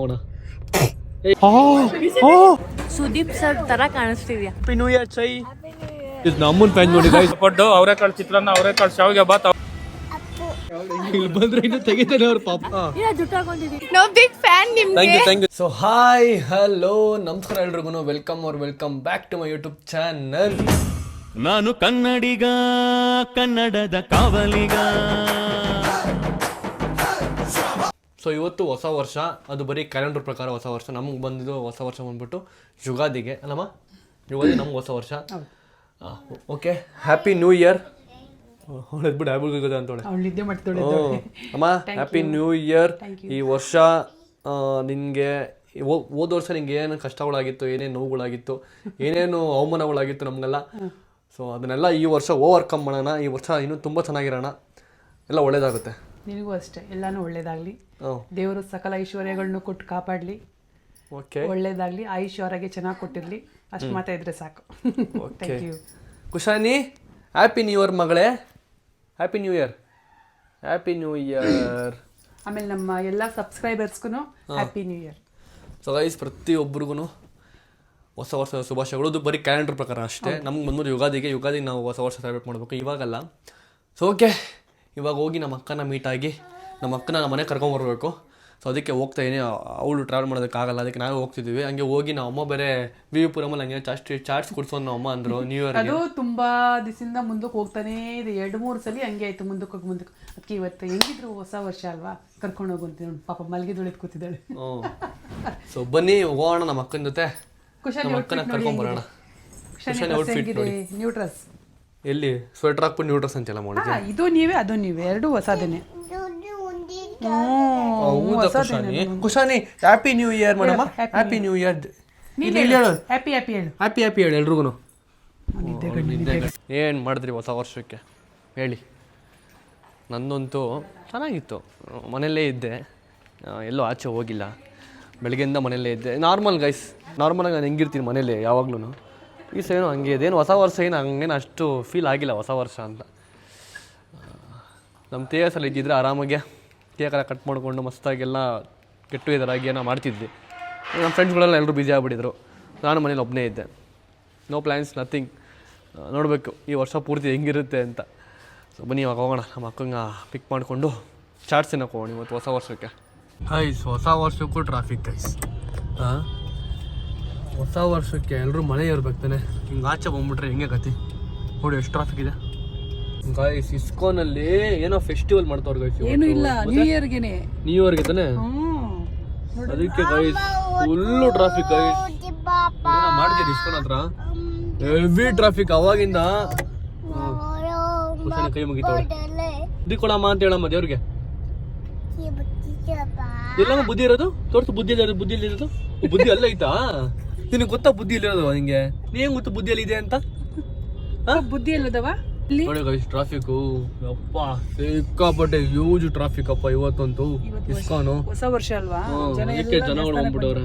ಹೋಗೋಣ. ಸುದೀಪ್ ಸರ್ ತರ ಕಾಣಿಸ್ತಿದ್ಯಾ. Happy new year Chai. ಇದು ನಮ್ಮನ್ ಫ್ಯಾನ್ ನೋಡಿ ಗೈಸ್. ಪಡ್ಡು ಅವರೆಕಾಳು ಚಿತ್ರಾನ್ನ, ಅವರೆಕಾಳು ಶಾವಿಗೆ ಬಾತ್. ಇಲ್ಲಿ ಬಂದ್ರೆ ಇನ್ನು ತೆಗಿತಾನೆ ಅವ್ರ ಪಾಪ. ನೋ ಬಿಗ್ ಫ್ಯಾನ್ ನಿಮ್ಗೆ. Thank you. So hi hello ನಮಸ್ಕಾರ ಎಲ್ರಿಗೂ. Welcome back to my YouTube channel. ನಾನು ಕನ್ನಡಿಗ, ಕನ್ನಡದ ಕಾವಲಿಗ. ಸೊ ಇವತ್ತು ಹೊಸ ವರ್ಷ, ಅದು ಬರೀ ಕ್ಯಾಲೆಂಡರ್ ಪ್ರಕಾರ ಹೊಸ ವರ್ಷ. ನಮ್ಗೆ ಬಂದಿದ್ದು ಹೊಸ ವರ್ಷ ಬಂದ್ಬಿಟ್ಟು ಯುಗಾದಿಗೆ ಅಲ್ಲಮ್ಮ. ಯುಗಾದಿ ನಮ್ಗೆ ಹೊಸ ವರ್ಷ. Okay, happy new year. ಬಿಟ್ಟು ಹ್ಯಾಪಿ ಅಂತೋಳೆ ಅಮ್ಮ. Happy new year. ಈ ವರ್ಷ ನಿನಗೆ ಹೋದ ವರ್ಷ ನಿಂಗೆ ಏನೇನು ಕಷ್ಟಗಳಾಗಿತ್ತು, ಏನೇನು ನೋವುಗಳಾಗಿತ್ತು, ಏನೇನು ಅವಮಾನಗಳಾಗಿತ್ತು ನಮಗೆಲ್ಲ. ಸೊ ಅದನ್ನೆಲ್ಲ ಈ ವರ್ಷ ಓವರ್ಕಮ್ ಮಾಡೋಣ. ಈ ವರ್ಷ ಇನ್ನೂ ತುಂಬ ಚೆನ್ನಾಗಿರೋಣ, ಎಲ್ಲ ಒಳ್ಳೇದಾಗುತ್ತೆ. ನಿನಗೂ ಅಷ್ಟೇ, ಎಲ್ಲಾನು ಒಳ್ಳೇದಾಗ್ಲಿ. ದೇವರು ಸಕಲ ಐಶ್ವರ್ಯಗಳನ್ನು ಕೊಟ್ಟು ಕಾಪಾಡಲಿ. ಓಕೆ, ಒಳ್ಳೇದಾಗ್ಲಿ. ಐಶ್ವರ್ಯಗೆ ಚೆನ್ನಾಗಿ ಕೊಟ್ಟಿರಲಿ. ಅಷ್ಟು ಮಾತ್ರ ಇದ್ರೆ ಸಾಕು. Thank you. Kushani, happy new year ಮಗಳೇ. Happy new year. Happy new year. ಆಮೇಲೆ ನಮ್ಮ ಎಲ್ಲ ಸಬ್ಸ್ಕ್ರೈಬರ್ಸ್ಗೂ happy new year. So guys, ಪ್ರತಿಯೊಬ್ಬರಿಗೂ ಹೊಸ ವರ್ಷ ಶುಭಾಶಯಗಳು. ಅದು ಬರೀ ಕ್ಯಾಲೆಂಡರ್ ಪ್ರಕಾರ ಅಷ್ಟೇ. ನಮ್ಗೆ ಬಂದ್ಬಿಟ್ಟು ಯುಗಾದಿಗೆ ನಾವು ಹೊಸ ವರ್ಷ ಸೆಲೆಬ್ರೇಟ್ ಮಾಡಬೇಕು, ಇವಾಗಲ್ಲ. ಸೊ ಓಕೆ, ಇವಾಗ ಹೋಗಿ ನಮ್ಮ ಅಕ್ಕನ ಮೀಟಾಗಿ ನಮ್ಮ ಅಕ್ಕನ ನಮ್ಮ ಮನೆಗೆ ಕರ್ಕೊಂಬರ್ಬೇಕು. ಸೊ ಅದಕ್ಕೆ ಹೋಗ್ತಾ ಇದೀನಿ. ಅವಳು ಟ್ರಾವೆಲ್ ಮಾಡೋದಕ್ಕಾಗಲ್ಲ, ಅದಕ್ಕೆ ನಾವೇ ಹೋಗ್ತಿದ್ವಿ. ಹಂಗೆ ಹೋಗಿ ನಾವು ಅಮ್ಮ ಬೇರೆ ವಿವಿಪುರಮಲ್ಲಿ ಹಂಗೆ ಚಾಟ್ಸ್ ಕೊಡ್ಸೋದು ನಮ್ಮ ಅಮ್ಮ ಅಂದರು ನ್ಯೂ ಇಯರ್. ಅದು ತುಂಬಾ ದಿವಸದಿಂದ ಮುಂದಕ್ಕೆ ಹೋಗ್ತಾನೇ ಇದೆ. 2-3 ಸಲ ಹಂಗೆ ಆಯ್ತು, ಮುಂದಕ್ಕೆ ಅದಕ್ಕೆ ಇವತ್ತು ಹೆಂಗಿದ್ರು ಹೊಸ ವರ್ಷ ಅಲ್ವಾ, ಕರ್ಕೊಂಡು ಹೋಗುವಂತ ಪಾಪ ಮಲಗಿದೊಳಿದ್ ಕೂತಿದ್ದಾಳೆ. ಸೊ ಬನ್ನಿ ಹೋಗೋಣ ನಮ್ಮ ಅಕ್ಕನ ಜೊತೆ. ಕುಶಾನಿ ನಮ್ಮ ಅಕ್ಕನ ಕರ್ಕೊಂಬರೋಣ. New dress. ಎಲ್ಲಿ ಸ್ವೆಟರ್ ಹಾಕ್ಬಿಟ್ಟು ನ್ಯೂ ಡ್ರೆಸ್ ಅಂತೆಲ್ಲ ಮಾಡಿ. ಇದು ನೀವೇ ಅದು ನೀವೇ, ಎರಡು ಹೊಸದೇನೆ. Kushani, happy new year madam. Happy new year. Happy happy ಹೇಳು. ಹ್ಯಾಪಿ ಹ್ಯಾಪಿ ಹೇಳಿ ಎಲ್ರಿಗೂ. ಏನು ಮಾಡಿದ್ರಿ ಹೊಸ ವರ್ಷಕ್ಕೆ ಹೇಳಿ? ನಂದಂತೂ ಚೆನ್ನಾಗಿತ್ತು. ಮನೆಯಲ್ಲೇ ಇದ್ದೆ, ಎಲ್ಲೂ ಆಚೆ ಹೋಗಿಲ್ಲ. ಬೆಳಗ್ಗೆಯಿಂದ ಮನೆಯಲ್ಲೇ ಇದ್ದೆ. ನಾರ್ಮಲ್ ಗೈಸ್, ನಾರ್ಮಲಾಗಿ ನಾನು ಹೆಂಗಿರ್ತೀನಿ ಮನೇಲಿ ಯಾವಾಗ್ಲೂ. ಈ ಸಹ ಹಂಗೆ ಇದೇನು ಹೊಸ ವರ್ಷ ಏನು ಹಂಗೇನು ಅಷ್ಟು ಫೀಲ್ ಆಗಿಲ್ಲ ಹೊಸ ವರ್ಷ ಅಂತ. ನಮ್ಮ ತೇಜಸಲ್ಲಿ ಇದ್ದಿದ್ರೆ ಆರಾಮಾಗೆ ಕೇಕೆಲ್ಲ ಕಟ್ ಮಾಡಿಕೊಂಡು ಮಸ್ತಾಗೆಲ್ಲ ಗೆಟ್ ಟುಗೆದರ್ ಆಗಿ ಏನೋ ಮಾಡ್ತಿದ್ವಿ. ನಮ್ಮ ಫ್ರೆಂಡ್ಸ್ಗಳೆಲ್ಲ ಎಲ್ಲರೂ ಬ್ಯುಸಿ ಆಗಿಬಿಟ್ಟಿದ್ರು. ನಾನು ಮನೇಲಿ ಒಬ್ಬನೇ ಇದ್ದೆ. No plans, nothing. ನೋಡಬೇಕು ಈ ವರ್ಷ ಪೂರ್ತಿ ಹೆಂಗಿರುತ್ತೆ ಅಂತ. ಸೊ ಬನ್ನಿ ಇವಾಗ ಹೋಗೋಣ. ನಮ್ಮ ಅಕ್ಕಂಗೆ ಪಿಕ್ ಮಾಡಿಕೊಂಡು ಚಾಟ್ಸ್ ತಿನ್ನಕ್ಕೆ ಹೋಗೋಣ ಇವತ್ತು ಹೊಸ ವರ್ಷಕ್ಕೆ. ಗೈಸ್, ಹೊಸ ವರ್ಷಕ್ಕೂ ಟ್ರಾಫಿಕ್ ಗೈಸ್. ಹೊಸ ವರ್ಷಕ್ಕೆ ಎಲ್ಲರೂ ಮಳೆ ಇರ್ಬೇಕು ತಾನೆ. ಹಿಂಗೆ ಆಚೆ ಬಂದ್ಬಿಟ್ರೆ ಹೆಂಗೆ ಗತಿ ನೋಡಿ, ಎಷ್ಟು ಟ್ರಾಫಿಕ್ ಇದೆ ಗೈಸ್. ಇಸ್ಕಾನಲ್ಲಿ ಏನೋ ಫೆಸ್ಟಿವಲ್ ಮಾಡ್ತಾವ್ರು ಗೈಸ್. ಏನು ಇಲ್ಲ, ನ್ಯೂ ಇಯರ್ಗೆನೆ. ನ್ಯೂ ಇಯರ್ಗೆ ತಾನೆ, ಅದಕ್ಕೆ ಗೈಸ್ ಫುಲ್ಲು ಟ್ರಾಫಿಕ್ ಗೈಸ್. ಮಾಡ್ತೀರಿ ಇಸ್ಕಾನ್ ಹತ್ರ ಹೆವಿ ಟ್ರಾಫಿಕ್. ಅವಾಗಿಂದ ಕೈ ಮುಗಿತಾವಳೆ. ಬುದ್ಧಿ ಕೊಡಮ್ಮ ಅಂತ ಹೇಳಮ್ಮ ದೇವ್ರಿಗೆ. ಎಲ್ಲಮ್ಮ ಬುದ್ಧಿ ಇರೋದು ತೋರ್ಸು. ಬುದ್ಧಿ ಇಲ್ಲಿರೋದು ಬುದ್ಧಿ ಅಲ್ಲ ಐತಾ? ನಿನಗೆ ಗೊತ್ತಾ ಬುದ್ಧಿ ಇಲ್ಲಿರೋದು? ನಿಂಗೆ ನೀನ್ ಗೊತ್ತು ಬುದ್ಧಿ ಎಲ್ಲಿದೆ ಅಂತ? ಬುದ್ಧಿ ಎಲ್ಲದವ ನೋಡಿ ಗೈಸ್, ಟ್ರಾಫಿಕ್ ಅಪ್ಪ ಸಿಕ್ಕಾಪಟ್ಟೆ ಹ್ಯೂಜ್ ಟ್ರಾಫಿಕ್ ಅಪ್ಪ ಇವತ್ತಂತೂ. ಇಸ್ಕಾನು ಹೊಸ ವರ್ಷ ಅಲ್ವಾ, ಅದಕ್ಕೆ ಜನಗಳು ಬಂದ್ಬಿಟ್ಟವ್ರೆ.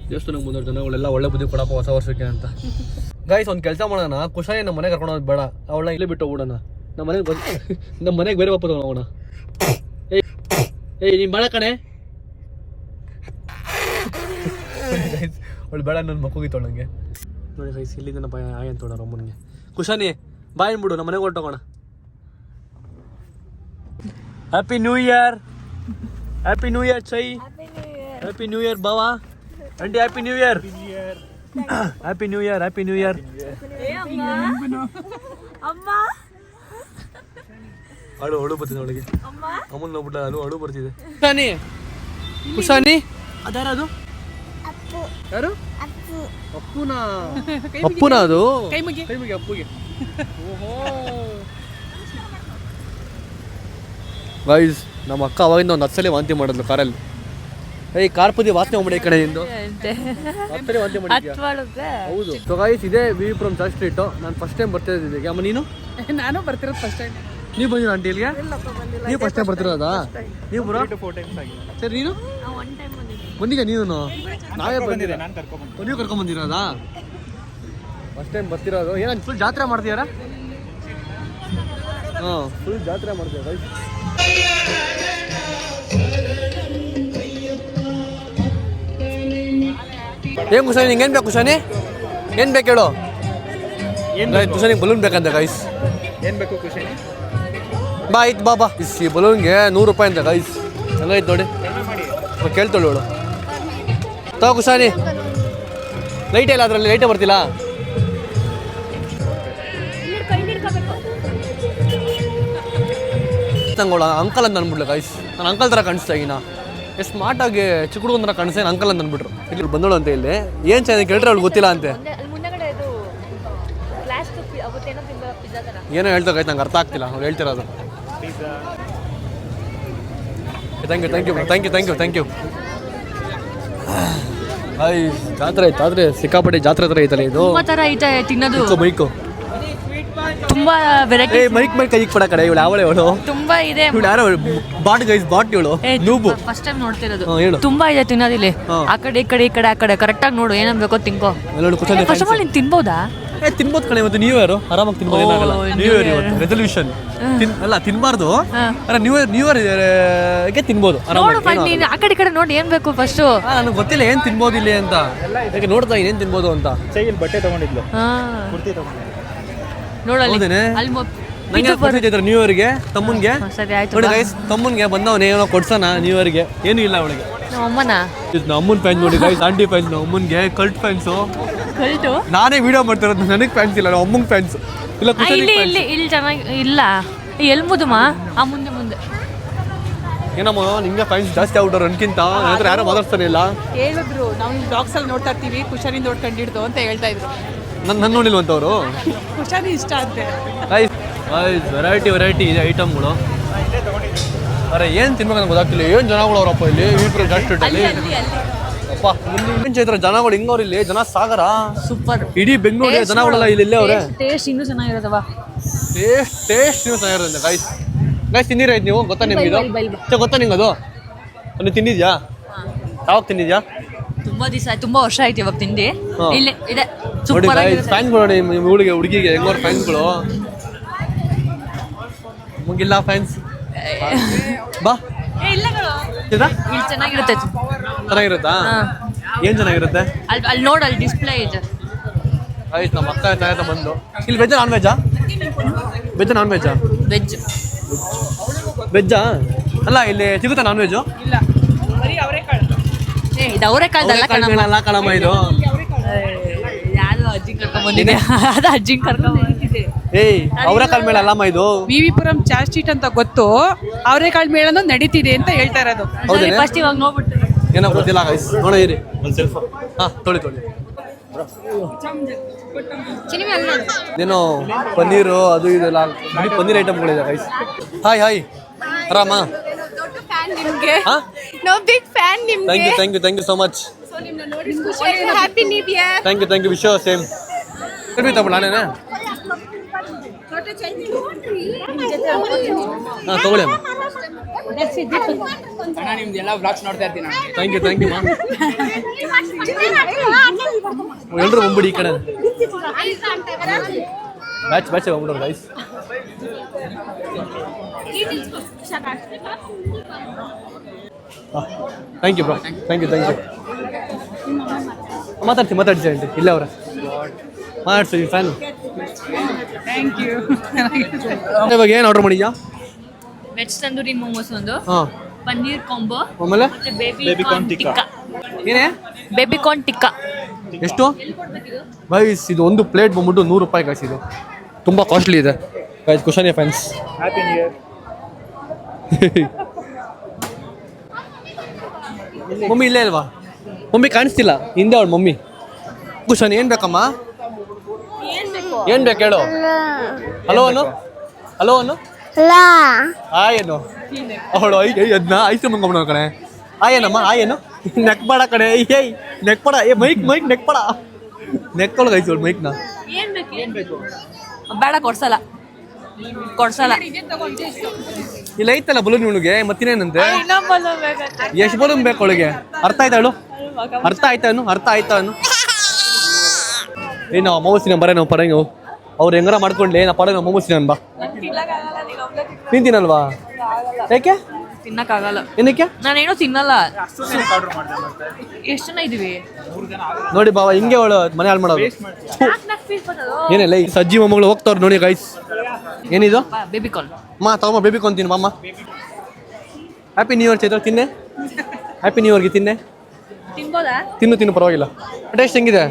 ದೇವಸ್ಥಾನಕ್ಕೆ ಬಂದವ್ರು ಜನಗಳೆಲ್ಲ ಒಳ್ಳೆ ಬುದ್ಧಿ ಕೊಡಪ್ಪ ಹೊಸ ವರ್ಷಕ್ಕೆ ಅಂತ. ಗೈಸ್, ಒಂದು ಕೆಲಸ ಮಾಡೋಣ. ಕುಶಾನಿ ನಮ್ಮ ಮನೆಗೆ ಕರ್ಕೊಂಡು ಹೋಗೋದು ಬೇಡ, ಅವಳ ಇಲ್ಲೇ ಬಿಟ್ಟು ಹೋಗೋಣ. ನಮ್ಮ ಮನೆಗೆ ಬೇರೆ ವಾಪಸ್ ಹೋಗೋಣ. ಏಯ್ ನೀನು ಬೇಡ ಕಣೆ. ಅವಳು ಬೇಡ, ನನ್ನ ಮಕ್ಕಳಿತ್ತವಳು ನನಗೆ. ನೋಡಿ ಗೈಸ್, ಇಲ್ಲಿಂದ ಬಾಯ್ ಆಯ್ ಅಂತ ಹೇಳೋರು ಅಮ್ಮನಿಗೆ. ಕುಶಾನಿ ಬಾಯ್ ಅಂದ್ಬಿಡು, ನಮ್ಮ ಮನೆಗೆ ಹೊರಟೋಗೋಣ. Happy new year. Happy new year Chai. Happy new year ಬಾವಾ ಅಂಡಿ. Happy new year. Happy new year. Happy new year. ಅಳು ಬರ್ತಿದೆ ಅವಳಿಗೆ. ಅಮ್ಮನ ನೋಡ್ಬಿಟ್ಟ ಅಳು ಬರ್ತಿದೆ. ಕುಶಾನಿ, ಕುಶಾನಿ ಅದ್ಯಾರದು? ಯಾರು? ಅಪ್ಪುನಾ? ಅಪ್ಪುನಾ ಅದು? ಕೈ ಮುಗಿ ಅಪ್ಪುಗೆ. ಗೈಸ್, ನಮ್ಮ ಅಕ್ಕ ಅವಾಗಿಂದ ಒಂದು 10 ಸಲ ವಾಂತಿ ಮಾಡಿದ್ಲು ಕಾರಲ್ಲಿ. ಏಯ್ ಕಾರ್ ಪುದಿ ವಾಸನೆ ಹೋಗ್ಬಿಡಿ ಈ ಕಡೆ ನಿಂದು. 10 ಸಲ ವಾಂತಿ ಮಾಡಿದ್ಯಾ? ಹೌದು. ಸೊ ಗೈಸ್, ಇದೇ ವಿವಿಪುರಂ ಚರ್ಚ್ ಸ್ಟ್ರೀಟು. ನಾನು ಫಸ್ಟ್ ಟೈಮ್ ಬರ್ತಾ ಇದ್ದಿದ್ದೆ. ಅಮ್ಮ ನೀನು? ನಾನು ಬರ್ತಿರೋದು ಫಸ್ಟ್ ಟೈಮ್. ನೀವು ಬಂದಿರೋ ಆಂಟಿ ಇಲ್ಲಿಗೆ? ನೀವು ಫಸ್ಟ್ ಟೈಮ್ ಬರ್ತಿರೋದಾ? ನೀವು ಬರೋ ಸರಿ. ನೀನು ಬಂದಿದ್ಯಾ? ನೀನು ನಾವೇ ಬಂದಿರ, ನೀವು ಕರ್ಕೊಂಡ್ಬಂದಿರೋದಾ? First time ಬರ್ತಿರೋದು. ಏನಂತ ಫುಲ್ ಜಾತ್ರೆ ಮಾಡ್ತೀಯಾರ? ಹಾಂ, ಫುಲ್ ಜಾತ್ರೆ ಮಾಡ್ತೀಯ ಗೈಸ್. ಏನು ಕುಶಾನಿ ನಿಂಗೇನು ಬೇಕು ಕುಶಾನಿ ಏನು ಬೇಕು ಹೇಳು ಕುಶಾನಿಗೆ ಬಲೂನ್ ಬೇಕಂತ ಗೈಸ್ ಏನು ಬೇಕು ಖುಷಿ ಬಾ ಆಯ್ತು ಬಾ ಈ ಬಲೂನ್ಗೆ 100 ರೂಪಾಯಿ ಅಂತ ಗೈಸ್ ಹಂಗಾಯ್ತು ನೋಡಿ ಕೇಳ್ತಾಳು ಹೇಳು ತಗೋ ಕುಶಾನಿ ಲೈಟ್ ಇಲ್ಲ ಅದರಲ್ಲಿ ಲೈಟೇ ಬರ್ತಿಲ್ಲ ತಂಗೋಳ ಅಂಕಲ್ ಅಂತ ಅಂದ್ಬಿಡ್ಲೆ ಗೈಸ್ ನಾನು ಅಂಕಲ್ ಥರ ಕಾಣಿಸ್ತಾ ಈಗಿನ ಎಷ್ಟು ಸ್ಮಾರ್ಟಾಗಿ ಚಿಕ್ಕ ಹುಡುಗನ ಕಾಣಿಸ್ತೇನೆ ಅಂಕಲ್ ಅಂತ ಅಂದ್ಬಿಟ್ರು ಇಲ್ಲಿ ಬಂದಳು ಅಂತ ಇಲ್ಲಿ ಏನು ಚೆನ್ನಾಗಿ ಕೇಳ್ರೆ ಅವ್ಳು ಗೊತ್ತಿಲ್ಲ ಅಂತೆ ಏನೋ ಹೇಳ್ತಾ ಗೈಸ್ ನಂಗೆ ಅರ್ಥ ಆಗ್ತಿಲ್ಲ ಅವ್ರು ಹೇಳ್ತಿರೋದು ಥ್ಯಾಂಕ್ ಯು ಆಯ್ ಜಾತ್ರೆ ಆಯ್ತು ಆದರೆ ಸಿಕ್ಕಾಪಟ್ಟೆ ಜಾತ್ರೆ ಥರ ಐತಲ್ಲ ಇದು ಥರ ಐತೆ ತಿನ್ನೋದು ಬೈಕು ತುಂಬಾ ವೆರೈಟಿ ಮೈಕ್ ಕೈ ಕೊಡ ಕಡೆ ಇವಳು ಯಾವಳೆ ಇವಳು ತುಂಬಾ ಇದೆ ಇವಳು ಯಾರೋ ಬಾಟ್ ಗೈಸ್ ಬಾಟ್ ಇವಳು ನೂಬು ಫಸ್ಟ್ ಟೈಮ್ ನೋಡ್ತಿರೋದು ಹೇಳು ತುಂಬಾ ಇದೆ ತಿನ್ನೋದಿಲ್ಲಿ ಆ ಕಡೆ ಆ ಕಡೆ ಕರೆಕ್ಟಾಗಿ ನೋಡು ಏನನ್ ಬೇಕೋ ತಿನ್ಕೋ ಫಸ್ಟ್ ಆಫ್ ಆಲ್ ನೀನು ತಿನ್ಬೋದಾ ತಿನ್ಬೋದು ಕಣೆ ಇವತ್ತು ನ್ಯೂ ಇಯರ್ ಆರಾಮಾಗಿ ತಿನ್ಬೋದು ಏನಾಗಲ್ಲ ನ್ಯೂ ಇಯರ್ ಇವತ್ತು ರೆಸಲ್ಯೂಷನ್ ಅಲ್ಲ ತಿನ್ಬಾರ್ದು ನ್ಯೂ ಇಯರ್ಗೆ ತಿನ್ಬೋದು ನೋಡು ನೀನು ಆ ಕಡೆ ನೋಡಿ ಏನ್ ಬೇಕು ಫಸ್ಟ್ ನನಗೆ ಗೊತ್ತಿಲ್ಲ ಏನ್ ತಿನ್ಬೋದು ಇಲ್ಲಿ ಅಂತ ಯಾಕೆ ನೋಡ್ತಾ ಏನ್ ತಿನ್ಬೋದು ಅಂತ ಚೈಲ್ ಬಟ್ಟೆ ತಗೊಂಡಿದ್ಲು ಕುರ್ತಿ ನೋಡಲ್ಲಿ ನ್ಯೂ ಇಯರ್ಗೆ ತಮ್ಮನ್ಗೆ ಸರಿ ಆಯ್ತು ನೋಡಿ ಗೈಸ್ ತಮ್ಮನ್ಗೆ ಬಂದವನೇ ಏನೋ ಕೊಡ್ಸೋಣ ನ್ಯೂ ಇಯರ್ಗೆ ಏನೂ ಇಲ್ಲ ಅವಳಿಗೆ ಅಮ್ಮನ ಅಮ್ಮನ್ ಫ್ಯಾನ್ಸ್ ನೋಡಿ ಗೈಸ್ ಆಂಟಿ ಫ್ಯಾನ್ಸ್ ಅಮ್ಮನ್ಗೆ ಕಲ್ಟ್ ಫ್ಯಾನ್ಸು ಕಲ್ಟು ನಾನೇ ವಿಡಿಯೋ ಮಾಡ್ತಿರೋದು ನನಗೆ ಫ್ಯಾನ್ಸ್ ಇಲ್ಲ ಅಮ್ಮಂಗೆ ಫ್ಯಾನ್ಸ್ ಇಲ್ಲ ಇಲ್ಲಿ ಚೆನ್ನಾಗಿ ಇಲ್ಲ ಎಲ್ಲಿ ಮುದುಮ ಆ ಮುಂದೆ ಏನಮ್ಮ ನಿಂಗೆ ಫ್ಯಾನ್ಸ್ ಜಾಸ್ತಿ ಆಗ್ಬಿಟ್ಟವ್ರು ಅನ್ಕಿಂತ ನಂತರ ಯಾರೋ ಮಾತಾಡ್ತಾನೆ ಇಲ್ಲ ಹೇಳಿದ್ರು ನಾವು ಬ್ಲಾಗ್ಸ್ ಅಲ್ಲಿ ನೋಡ್ತಾ ಇರ್ತೀವಿ ಕುಶಾನಿ ನೋಡ್ಕೊಂಡಿಡ್ದು ಅಂತ ಹೇಳ್ತಾ ಇದ್ರು ನನ್ನ ನೋಡಿಲ್ವಂತವ್ರು ಕುಶಾನಿ ಇಷ್ಟ ಅಂತೆ ವೆರೈಟಿ ಇದೆ ಐಟಮ್ಗಳು ಅರೆ ಏನು ತಿನ್ಬೇಕಂತ ಗೊತ್ತಾಗ್ತಿಲ್ಲ ಏನು ಜನಗಳು ಅವರಪ್ಪ ಇಲ್ಲಿ ವಿಪ್ರ ಜಾಸ್ಟಲ್ಲಿ ಅಪ್ಪ ಮುಂದಿನ ಚೈತ್ರ ಜನಗಳು ಹಿಂಗವ್ರು ಇಲ್ಲಿ ಜನ ಸಾಗರ ಸೂಪರ್ ಇಡೀ ಬೆಂಗಳೂರಿಗೆ ಜನಗಳೆಲ್ಲ ಇಲ್ಲೇ ಅವ್ರೆ ಟೇಸ್ಟ್ ಇನ್ನೂ ಚೆನ್ನಾಗಿರೋದವ ಟೇಸ್ಟ್ ನೀವು ಚೆನ್ನಾಗಿರೋದಿಲ್ಲ ಗೈಸ್ ತಿಂದಿರಾಯ್ತು ನೀವು ಗೊತ್ತಾ ನಿಮ್ಗೆ ಇದು ಗೊತ್ತಾ ನಿಂಗೆ ಅದು ನೀವು ತಿಂದಿದ್ಯಾ ಯಾವಾಗ ತಿಂದಿದ್ಯಾ ತುಂಬಾ ದಿವಸ ಆಯ್ತು ತುಂಬಾ ವರ್ಷ ಆಯ್ತು ಇವಾಗ ತಿಂದು ಇಲ್ಲಿ ಇದೆ ನೋಡಿ ಸೂಪರ್ ಫ್ಯಾನ್ಸ್ಗಳು ನೋಡಿ ನಿಮ್ಮ ಹುಡುಗಿಗೆ ಹೆಂಗೋರ್ ಫ್ಯಾನ್ಸ್ಗಳು ಮುಗಿಲ್ಲ ಫ್ಯಾನ್ಸ್ ಬಾ ಇಲ್ಲಿ ಚೆನ್ನಾಗಿರುತ್ತೆ ಚೆನ್ನಾಗಿರುತ್ತಾ ಏನ್ ಚೆನ್ನಾಗಿರುತ್ತೆ ಅಲ್ಲಿ ನೋಡು ಅಲ್ಲಿ ಡಿಸ್ಪ್ಲೇ ಇದೆ ಆಯ್ತು ನಮ್ಮ ಅಕ್ಕ ತಾಯ್ತ ಬಂದು ಇಲ್ಲಿ ವೆಜ್ಜಾ ನಾನ್ ವೆಜ್ಜಾ ವೆಜ್ ವೆಜ್ಜಾ ಅಲ್ಲ ಇಲ್ಲಿ ಸಿಗುತ್ತಾ ನಾನ್ ವೆಜ್ಜು ಇಲ್ಲ ಬರೀ ಅವರೆಕಾಳು ಇದು ಅವರೆಕಾಳ್ದಲ್ಲ ಅಲ್ಲ ಕಣಮ್ಮ ಇದು ಯಾವ್ದು ಅಜ್ಜಿ ಕರ್ಕೊಂಡ್ ಬಂದಿದೆ ಅದು ಅಜ್ಜಿ ಕರ್ಕೊಂಡ್ ಏಯ್ ಅವರೆಕಾಳು ಮೇಳ ಅಲ್ಲಮ್ಮ ಇದು ವಿವಿಪುರಂ ಚಾರ್ಜ್ ಶೀಟ್ ಅಂತ ಗೊತ್ತು ಅವರೆಕಾಳು ಮೇಳನೂ ನಡೀತಿದೆ ಅಂತ ಹೇಳ್ತಾ ಇರೋದು ಹೌದೇನೆ ಫಸ್ಟ್ ಇವಾಗ ನೋಡ್ಬಿಟ್ಟು ಏನೋ ಗೊತ್ತಿಲ್ಲ ಗೈಸ್ ನೋಡ ಇರಿ ಒಂದು ಸೆಲ್ಫ್ ತೊಳಿ ಏನೋ ಪನ್ನೀರು ಅದು ಇದೆಲ್ಲ ಬರೀ ಪನ್ನೀರ್ ಐಟಮ್ಗಳಿದೆ ಗೈಸ್ ಹಾಯ್ ಆರಾಮ ನೋ ಬಿಗ್ ಫ್ಯಾನ್ ನಿಮ್ಗೆ thank you so much happy new year thank you wish you same ಕರ್ಮಿ ತಗೊಳ್ಳ ನಾನೇನೆ ತಗೊಳ್ಳಿ ಅಮ್ಮ ನಿಮ್ದೆಲ್ಲ ಬ್ಲಾಗ್ಸ್ ನೋಡ್ತಾ ಇರ್ತೀನಿ ಥ್ಯಾಂಕ್ ಯು ಮಾ ಎಲ್ಲರೂ ಬಂದ್ಬಿಡಿ ಈ ಕಡೆ ಬ್ಯಾಚ್ ಬಂದ್ಬಿಡೋರು guys thank you bro thank you ಮಾತಾಡ್ಸಿ ಆಂಟಿ ಇಲ್ಲ ಅವರ ಮಾತಾಡ್ಸಿ ಫ್ಯಾನು ಥ್ಯಾಂಕ್ ಯು ಇವಾಗ ಏನು ಆರ್ಡರ್ ಮಾಡಿದ್ಯಾ ವೆಜ್ ತಂದೂರಿ ಮೋಮೋಸ್ ಒಂದು ಹಾಂ ಪನ್ನೀರ್ ಕಾಂಬೋ ಆಮೇಲೆ ಮತ್ತೆ ಬೇಬಿ ಕಾರ್ನ್ ಟಿಕ್ಕಾ ಏನೇ ಬೇಬಿ ಕಾರ್ನ್ ಟಿಕ್ಕಾ ಎಷ್ಟು ಗೈಸ್ ಇದು ಒಂದು ಪ್ಲೇಟ್ ಬಂದ್ಬಿಟ್ಟು 100 ರೂಪಾಯಿ ಗೈಸ್ ಇದು ತುಂಬ ಕಾಸ್ಟ್ಲಿ ಇದೆ guys Kushani fans happy new year mummy ಇಲ್ಲೇ ಅಲ್ವಾ ಮಮ್ಮಿ ಕಾಣಿಸ್ತಿಲ್ಲ ಹಿಂದೆ ಅವಳು ಮಮ್ಮಿ ಕುಶಾನಿ ಏನು ಬೇಕಮ್ಮ ಏನು ಬೇಕು ಹೇಳು ಹಲೋ ಅನ್ನು ಏನು ಅವಳು ಅದನ್ನ ಐಸ್ ಮಂಗಮ್ಮನ ಕಣೆ ಏನಮ್ಮ ಏನು ನೆಕ್ಬೇಡ ಕಣೆ ಏಯ್ ನೆಕ್ಬೇಡ ಮೈಕ್ ನೆಕ್ಬೇಡ ನೆಕ್ಕೊಳಗೆ ಐಸ್ ಅವಳು ಮೈಕ್ನ ಏನ್ ಬೇಕು ಬೇಡ ಕೊಡ್ಸಲ್ಲ ಇಲ್ಲ ಐತಲ್ಲ ಬಲೂನ್ ಇವಳಿಗೆ ಮತ್ತಿನೇನಂತೆ ಎಷ್ಟು ಬಲೂನ್ ಬೇಕು ಅವಳಿಗೆ ಅರ್ಥ ಆಯ್ತಾ ಏನು ಮೊಮೋಸಿನ ಬರ ನಾವು ಪರ ಅವ್ರು ಹೆಂಗಾರ ಮಾಡ್ಕೊಂಡ್ಲಿ ನಾ ಪಡ ನಾವು ಮೊಮೋಸಿನ ಬಾ ನೀನ್ ತಿನ್ನಲ್ವಾ ಯಾಕೆ ತಿನ್ನಕ್ಕಾಗಲ್ಲ. ಏನಕ್ಕೆ? ನಾನೇನೋ ತಿನ್ನಲ್ಲ. ಆರ್ಡರ್ ಮಾಡಿದೆ ಮತ್ತೆ ಎಷ್ಟು ಜನ ಇದೀವಿ? ನೋಡಿ ಬಾವ ಹಿಂಗೆ ಅವಳು ಮನೆ ಹಾಳು ಮಾಡೋದು. ಏನಿಲ್ಲ ಈ ಸಜ್ಜಿ ಮೊಮ್ಮಗಳು ಹೋಗ್ತಾವ್ರು ನೋಡಿ ಗೈಸ್. ಏನಿದು? Baby call. ಮಾ ತಗೊಂಬ ಬೇಬಿ ಕೊಂತೀನಿ ಮಾಮ. ಹ್ಯಾಪಿ ನ್ಯೂ ಇಯರ್ ಚೈತ್ರ, ತಿನ್ನೆ. ಹ್ಯಾಪಿ ನ್ಯೂ ಇಯರ್ಗೆ ತಿನ್ನೆ. ತಿನ್ಬೋದಾ? ತಿನ್ನು ಪರವಾಗಿಲ್ಲ. ಟೇಸ್ಟ್ ಹೆಂಗಿದೆ?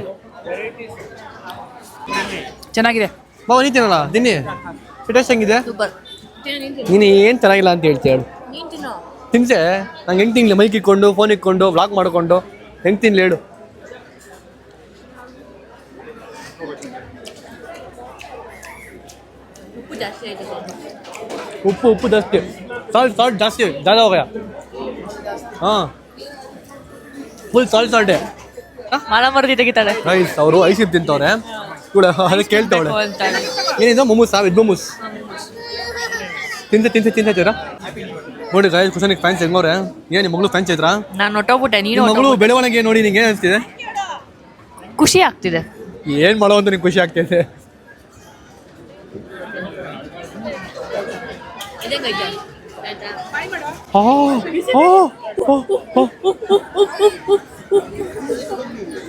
ಚೆನ್ನಾಗಿದೆ. ಬಾವ ನೀ ತಿನ್ನಲ್ಲ ತಿನ್ನಿ. ಟೇಸ್ಟ್ ಹೆಂಗಿದೆ? ಸೂಪರ್. ನೀನು ಏನು ಚೆನ್ನಾಗಿಲ್ಲ ಅಂತ ಹೇಳ್ತೀಯ ಹೇಳು. ನೀನ್ ತಿನ್ನು. ತಿನ್ಸೆ ನಂಗೆ ಹೆಂಗೆ ತಿನ್ಲಿ? ಮೈಕ್ ಇಕ್ಕೊಂಡು ಫೋನ್ ಇಕ್ಕೊಂಡು ವ್ಲಾಗ್ ಮಾಡ್ಕೊಂಡು ಹೆಂಗೆ ತಿನ್ಲಿ ಹೇಳು? ಉಪ್ಪು ಜಾಸ್ತಿ ಆಯ್ತು ಸ್ವಲ್ಪ. ಉಪ್ಪು ಜಾಸ್ತಿ. ಸಾಲ್ಟ್ ಜಾಸ್ತಿ ज़्यादा हो गया. ಹಾಂ ಫುಲ್ ಸಾಲ್ಟೇ. ಮಾಲ ಮರದಿ ತೆಗಿತಾಳೆ ರೈಸ್ ಅವರು ಐಸ್ ತಿಂತವ್ರೆ ಕೂಡ ಅದಕ್ಕೆ ಕೇಳ್ತಾವಳೆ. ಅಂತಾಳೆ. ಏನಿದು ಮೊಮೋಸ್? ವೆಜ್ ಮೊಮೋಸ್ ತಿಂತೀರಾ? ನೋಡಿ ಗಾಯಸ್ ಕುಶನಿಗೆ ಫ್ಯಾನ್ಸ್ ಹೆಂಗವ್ರೆ. ಏನು ನಿಮ್ಮ ಮಗಳು ಫ್ಯಾನ್ಸ್ ಐತ್ರಾ? ನಾನು ಹೊಟ್ಟೋಗ್ಬಿಟ್ಟೆ. ನೀನು ನಿಮ್ಮ ಮಗಳು ಬೆಳವಣಿಗೆ ನೋಡಿ ನಿಂಗೆ ಏನು ಅನಿಸ್ತಿದೆ? ಖುಷಿ ಆಗ್ತಿದೆ. ಏನು ಮಾಡೋ ಅಂತ ನಿಂಗೆ ಖುಷಿ ಆಗ್ತೈತೆ?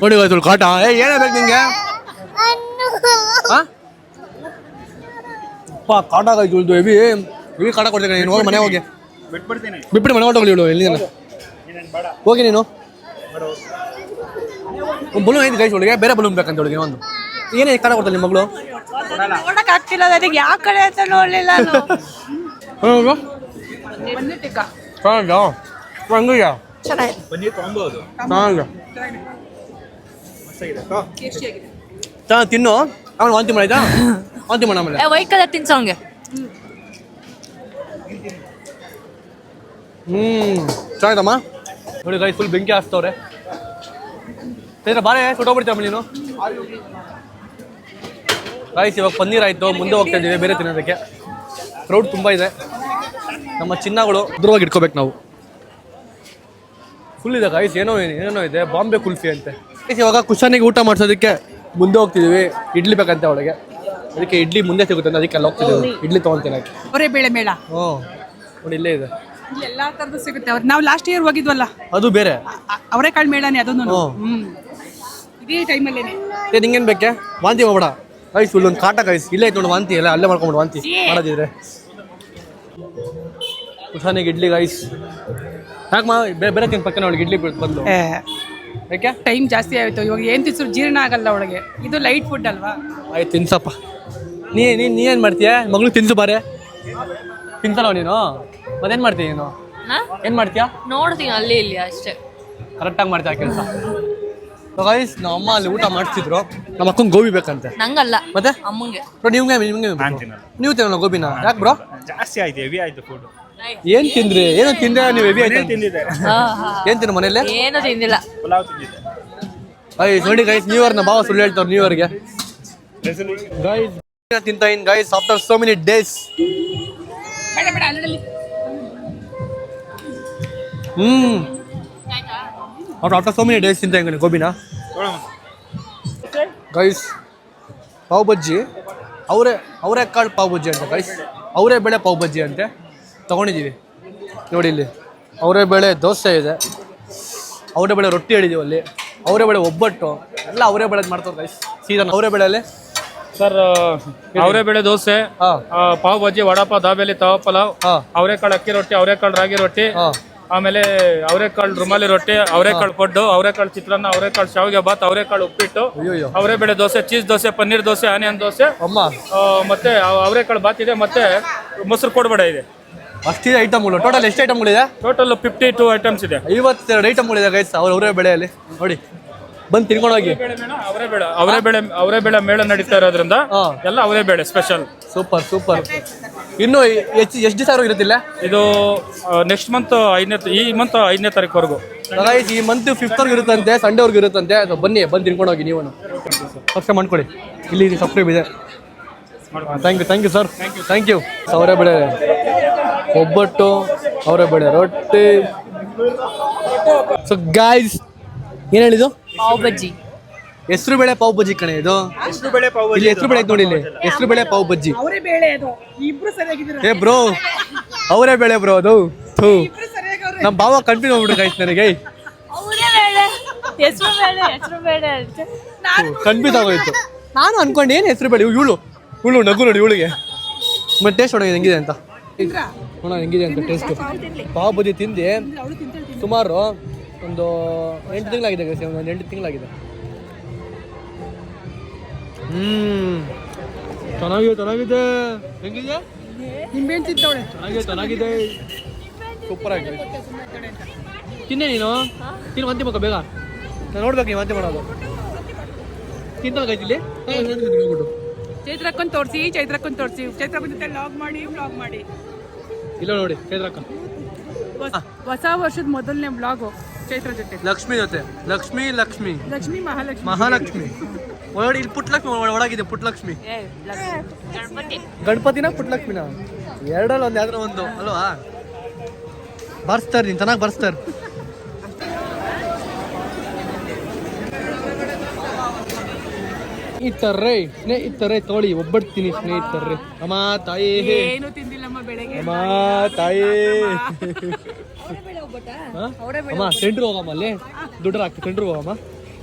ನೋಡಿ ಗಾಯ್ತು ಕಾಟ. ಏನೇ ಬೇಕು ನಿಂಗೆ? ಕಾಟ ಆಗಾಯ್ತು ಹೆವಿ ಕಾಟ ಕೊಡ್ತೀನಿ. ನೀನು ಹೋಗಿ ಮನೆ ಹೋಗಿ ಬಿಟ್ಬಿಡ್ತೀನಿ. ಬಿಟ್ಬಿಟ್ಟು ಮನೆ ಹೊಟ್ಟೋಗ್ಲಿ ಇವಳು. ಎಲ್ಲಿ ಹೋಗಿ ನೀನು ಬಲೂನ್ ಐದು ಗೈಸ್ ಒಳಗೆ ಬೇರೆ ಬಲೂನ್ ಬೇಕಂತ ಒಳಗೆ ಒಂದು. ಏನೇ ಕಾಟ ಕೊಡ್ತಾಳೆ ನಿಮ್ಮ ಮಗಳು? ನೋಡಕ್ ಆಗ್ತಿಲ್ಲ ನನಗೆ ಯಾವ ಕಡೆ ಅಂತ ನೋಡ್ಲಿಲ್ಲ ಪನ್ನೀರ್ ಕಾಂಬೋದು ತಿನ್ನು. ಆಮೇಲೆ ವಾಂತಿ ಮಾಡಿದಾ? ವಾಂತಿ ಮಾಡ ಆಮೇಲೆ ವೈಟ್ ಕಲರ್ ತಿನ್ಸೋಂಗೆ. ಚೆನ್ನಾಗಿದಮ್ಮ. ನೋಡಿ ಗೈಸ್ ಫುಲ್ ಬೆಂಕಿ ಹಾಕ್ತವ್ರೆ. ಬಾರೆ ಸುಟ್ಟೋಗ್ಬಿಡ್ತೀವಿ ನೀನು. ಗೈಸ್ ಇವಾಗ ಪನ್ನೀರ್ ಆಯಿತು, ಮುಂದೆ ಹೋಗ್ತಾ ಇದ್ದೀವಿ ಬೇರೆ ತಿನ್ನೋದಕ್ಕೆ. ಕ್ರೌಡ್ ತುಂಬ ಇದೆ. ನಮ್ಮ ಚಿನ್ನಗಳು ದೂರವಾಗಿ ಇಟ್ಕೋಬೇಕು ನಾವು. ಫುಲ್ ಇದೆ ಗೈಸ್. ಏನೇನೋ ಇದೆ. ಬಾಂಬೆ ಕುಲ್ಫಿ ಅಂತೆ. ಇವಾಗ ಕುಶಾನಿಗೆ ಊಟ ಮಾಡಿಸೋದಕ್ಕೆ ಮುಂದೆ ಹೋಗ್ತಿದ್ದೀವಿ. ಇಡ್ಲಿ ಬೇಕಂತೆ ಅವಳಿಗೆ. ಅದಕ್ಕೆ ಇಡ್ಲಿ ಮುಂದೆ ಸಿಗುತ್ತೆ ಅದಕ್ಕೆ ಅಲ್ಲಿ ಹೋಗ್ತಿದ್ದೀವಿ ಇಡ್ಲಿ ತೊಗೊಳ್ತೀನಿ. ಅವರೇ ಬೇಳೆ ಮೇಳ ನೋಡಿ ಇಲ್ಲೇ ಇದೆ. ಇಲ್ಲಿ ಎಲ್ಲಾ ತರದ್ದು ಸಿಗುತ್ತೆ. ನಾವು ಲಾಸ್ಟ್ ಇಯರ್ ಹೋಗಿದ್ವಲ್ಲ, ಅದು ಬೇರೆ ಅವರೇಕಾಳು ಮೇಳನೇ ಅದನ್ನು. ಇದೇ ಟೈಮಲ್ಲೇನೆ. ನಿಂಗೇನು ಬೇಕೆ? ವಾಂತಿ ಮಾಡ್ಬೇಡ ಗೈಸ್. ಫುಲ್ ಒಂದು ಕಾಟ ಗೈಸ್. ಇಲ್ಲೇ ಐತೆ ನೋಡಿ ವಾಂತಿ. ಎಲ್ಲ ಅಲ್ಲೇ ಮಾಡ್ಕೊಂಬಿಡು ವಾಂತಿ ಮಾಡೋದಿದ್ರೆ. ಕುಶಾನಿಗೆ ಇಡ್ಲಿ ಗೈಸ್. ಯಾಕೆ ಬೇರೆ ತಿನ್ ಪಕ್ಕನ ಅವಳಿಗೆ ಇಡ್ಲಿ ಬಂದು ಯಾಕೆ? ಟೈಮ್ ಜಾಸ್ತಿ ಆಯಿತು. ಇವಾಗ ಏನು ತಿನ್ಸು ಜೀರ್ಣ ಆಗಲ್ಲ ಒಳಗೆ. ಇದು ಲೈಟ್ ಫುಡ್ ಅಲ್ವಾ? ಆಯ್ತು ತಿನ್ಸಪ್ಪ. ನೀ ಏನು ಮಾಡ್ತೀಯ? ಮಗಳು ತಿನ್ಸು ಬಾರೆ. ತಿನ್ಸಲ್ಲ ನೀನು? ಮತ್ತೇನು ಮಾಡ್ತೀಯ ನೀನು? ಏನು ಮಾಡ್ತೀಯಾ? ನೋಡ್ತೀನಿ ಅಲ್ಲಿ ಇಲ್ಲಿ ಅಷ್ಟೇ. ಕರೆಕ್ಟಾಗಿ ಮಾಡ್ತೀಯ ಕೆಲಸ. ಗೈಸ್ ನಮ್ಮ ಅಮ್ಮ ಅಲ್ಲಿ ಊಟ ಮಾಡಿಸಿದ್ರು. ನಮ್ಮ ಅಕ್ಕಂಗೆ ಗೋಬಿ ಬೇಕಂತೆ. ನಂಗಲ್ಲ, ಮತ್ತೆ ಅಮ್ಮಂಗೆ. ಬ್ರೋ ನಿಮ್ಗೆ ನೀವು ತಿನ್ನಲ್ಲ ಗೋಬಿನ? ಯಾಕೆ ಬ್ರೋ? ಜಾಸ್ತಿ ಆಯ್ತು, ಹೆವಿ ಆಯ್ತು ಫುಡ್. ಏನು ತಿಂದ್ರಿ? ಏನೋ ತಿಂದ್ರೆ ನೀವು ಹೆವಿ ಆಯ್ತು ತಿಂದಿದ್ದೆ. ಏನು ತಿನ್ನು ಮನೇಲಿ? ಏನು ತಿಂದಿಲ್ಲ. ಪಲಾವ್ ತಿಂದಿದ್ದೆ. ಗೈಸ್ ನೋಡಿ ಗೈಸ್, ನ್ಯೂ ಇಯರ್ನ ಭಾವ ಸುಳ್ಳು ಹೇಳ್ತಾವ್ರು ನ್ಯೂ ಇಯರ್ಗೆ. ಗೈಸ್ ತಿಂತ in guys after so many days. After so many days ತಿಂತ ಹೆಂಗ ಗೋಬಿನ ಗೈಸ್. ಪಾವ್ ಬಜ್ಜಿ ಅವರೇ ಕಾಳು ಪಾವ್ ಬಜ್ಜಿ ಅಂತ ಗೈಸ್. ಅವರೇ ಬೇಳೆ ಪಾವ್ ಬಜ್ಜಿ ಅಂತೆ ತೊಗೊಂಡಿದ್ದೀವಿ ನೋಡಿ. ಇಲ್ಲಿ ಅವರೇ ಬೇಳೆ ದೋಸೆ ಇದೆ, ಅವರೇ ಬೇಳೆ ರೊಟ್ಟಿ ಹೇಳಿದ್ದೀವಿ ಅಲ್ಲಿ, ಅವರೇ ಬೇಳೆ ಒಬ್ಬಟ್ಟು ಎಲ್ಲ ಅವರೇ ಬೇಳೆ ಮಾಡ್ತಾರೆ ಗೈಸ್. ಸೀಸನ್ ಅವರೇ ಬೇಳೆಯಲ್ಲಿ ಸರ್ ಅವರೆಬೇಳೆ ದೋಸೆ, ಪಾವ್ ಬಜ್ಜಿ, ವಡಾಪಾವ್, ದಾಬೇಲಿ, ತವಾ ಪಲಾವ್, ಅವರೆಕಾಳು ಅಕ್ಕಿ ರೊಟ್ಟಿ, ಅವರೆಕಾಳು ರಾಗಿ ರೊಟ್ಟಿ, ಆಮೇಲೆ ಅವರೆಕಾಳು ರುಮಾಲಿ ರೊಟ್ಟಿ, ಅವರೆಕಾಳು ಪಡ್ಡು, ಅವರೆಕಾಳು ಚಿತ್ರಾನ್ನ, ಅವರೆಕಾಳು ಶಾವಿಗೆ ಬಾತ್, ಅವರೆಕಾಳು ಉಪ್ಪಿಟ್ಟು, ಅವರೆಬೇಳೆ ದೋಸೆ, ಚೀಸ್ ದೋಸೆ, ಪನ್ನೀರ್ ದೋಸೆ, ಆನಿಯನ್ ದೋಸೆ, ಮತ್ತೆ ಅವರೆಕಾಳು ಬಾತ್ ಇದೆ, ಮತ್ತೆ ಮೊಸರು ಕೊಡಬೇಡ ಇದೆ. ಅಷ್ಟಿದೆ ಐಟಮ್ಗಳು. ಟೋಟಲ್ ಎಷ್ಟು ಐಟಮ್ಗಳಿದೆ? ಟೋಟಲ್ 52 ಐಟಮ್ಸ್ ಇದೆ. 52 ಐಟಮ್ಗಳಿದೆ ಗೈಸ್ ಅವರೇ ಬೆಳೆಯಲ್ಲಿ ನೋಡಿ. ಬಂದು ತಿನ್ಕೊಂಡು ಹೋಗಿ. ಅವರೇ ಬೆಳೆ ಮೇಳ ನಡೀತಾ ಇರೋದ್ರಿಂದ ಎಲ್ಲ ಅವರೇ ಬೆಳೆ ಸ್ಪೆಷಲ್. Super super. ಇನ್ನು ಎಷ್ಟು ದಿವಸ ಇರುತ್ತಿಲ್ಲ ಇದು? ನೆಕ್ಸ್ಟ್ ಮಂತ್ ಈ ಮಂತ್ 5ನೇ ತಾರೀಕುವರೆಗೂ. ಈ ಮಂತ್ 5th ಇರುತ್ತಂತೆ, ಸಂಡೇವರೆಗೂ ಇರುತ್ತಂತೆ. ಬನ್ನಿ ಬಂದು ತಿನ್ಕೊಂಡು ಹೋಗಿ. ನೀವು ಸಬ್ಸ್ಕ್ರೈಬ್ ಮಾಡ್ಕೊಳ್ಳಿ. ಇಲ್ಲಿ ಸಬ್ಸ್ಕ್ರೈಬ್ ಇದೆ. Thank you sir. Thank you. ಅವರೇ ಬೆಳೆ ಒಬ್ಬಟ್ಟು, ಅವರೇ ಬೆಳೆ ರೊಟ್ಟಿ. ಸೊ ಗಾಯ್ಸ್ ಏನು ಹೇಳಿದ್ದು? ಪಾವ್ ಬಜ್ಜಿ. ಹೆಸರು ಬೇಳೆ ಪಾವ್ ಬಜ್ಜಿ ಕಣೆ ಇದು. ಇಲ್ಲಿ ಹೆಸರು ಬೇಳೆ ನೋಡಿ. ಇಲ್ಲಿ ಹೆಸರು ಬೇಳೆ ಪಾವ್ ಬಜ್ಜಿ. ಅವರೇ ಬೇಳೆ ಅದು. ಇಬ್ರು ಸರಿಯಾಗಿದ್ದೀರಾ? ಬ್ರೋ ಅವರೇ ಬೇಳೆ ಬ್ರೋ ಅದು. ನಮ್ಮ ಭಾವ ಕನ್ಫ್ಯೂಸ್ ಆಗ್ಬಿಟ್ರು ಗೈಸ್ ನನಗೆ ಅವರೇ ಬೇಡ ಹೆಸರು ಬೇಡ ಕನ್ಫ್ಯೂಸ್ ಆಗೋಯ್ತು. ನಾನು ಅನ್ಕೊಂಡು ಏನು ಹೆಸರು ಬೇಡ ಇವಳು ನಗು ನೋಡಿ ಇವಳಿಗೆ. ಮತ್ತೆ ಟೇಸ್ಟ್ ನೋಡೋದು ಹೆಂಗಿದೆ ಅಂತ ನೋಡೋಣ ಹೆಂಗಿದೆ ಅಂತ ಟೇಸ್ಟು. ಪಾವ್ ಬಜ್ಜಿ ತಿಂದು ಸುಮಾರು ಒಂದು 8 ತಿಂಗಳಾಗಿದೆ ಗೈಸ್, ಒಂದು 8 ತಿಂಗಳಾಗಿದೆ. ಚೆನ್ನಾಗಿದೆ ಹೆಂಗಿದೆ? ನಿಂಬೆಹಣ್ಣು ತಿಂತವಳೆ. ಚೆನ್ನಾಗಿದೆ ಸೂಪರ್ ಆಗಿದೆ. ತಿನ್ನೆ ನೀನು ತಿನ್ನು ವಾಂತಿ ಮಕ್ಕ ಬೇಗ. ನಾನು ನೋಡ್ಬೇಕು ನೀವು ವಾಂತಿ ಮಾಡೋದು. ತಿಂತಾಗೈತಿ ಇಲ್ಲಿ ಚೈತ್ರಕ್ಕಂತ ತೋರಿಸಿ ಚೈತ್ರ ಜೊತೆ ವ್ಲಾಗ್ ಮಾಡಿ ಇಲ್ಲ ನೋಡಿ ಚೈತ್ರಕ್ಕ ಹೊಸ ವರ್ಷದ ಮೊದಲನೇ ವ್ಲಾಗು ಚೈತ್ರ ಜೊತೆ. ಲಕ್ಷ್ಮಿ ಜೊತೆ ಲಕ್ಷ್ಮಿ ಮಹಾಲಕ್ಷ್ಮಿ ಒಳಗಡೆ ಇಲ್ಲಿ ಪುಟ್ಲಕ್ಷ್ಮಿ ಒಳಗಿದೆ. ಪುಟ್ಲಕ್ಷ್ಮಿ ಗಣಪತಿನ ಪುಟ್ಲಕ್ಷ್ಮಿನ ಎರಡಲ್ಲಿ ಒಂದು ಯಾವ್ದಾರ ಒಂದು ಅಲ್ವಾ? ಬರ್ಸ್ತಾರೆ ನೀನು ಚೆನ್ನಾಗಿ ಬರ್ಸ್ತಾರೆ. ಸ್ನೇಹಿತರೆ ತೋಳಿ ಒಬ್ಬಡ್ತೀನಿ ಸ್ನೇಹಿತರೆ. ಅಮ್ಮ ತಾಯಿ ಏನು ತಿಂದಿಲ್ಲಮ್ಮ ಬೆಳಗ್ಗೆ. ಅಮ್ಮ ತಾಯಿ ಅಮ್ಮ ಸೆಂಟ್ರ್ ಹೋಗಮ್ಮ, ಅಲ್ಲಿ ದುಡ್ಡು ಹಾಕ್ತಾರೆ. ಸೆಂಟ್ರ್ ಹೋಗಮ್ಮ,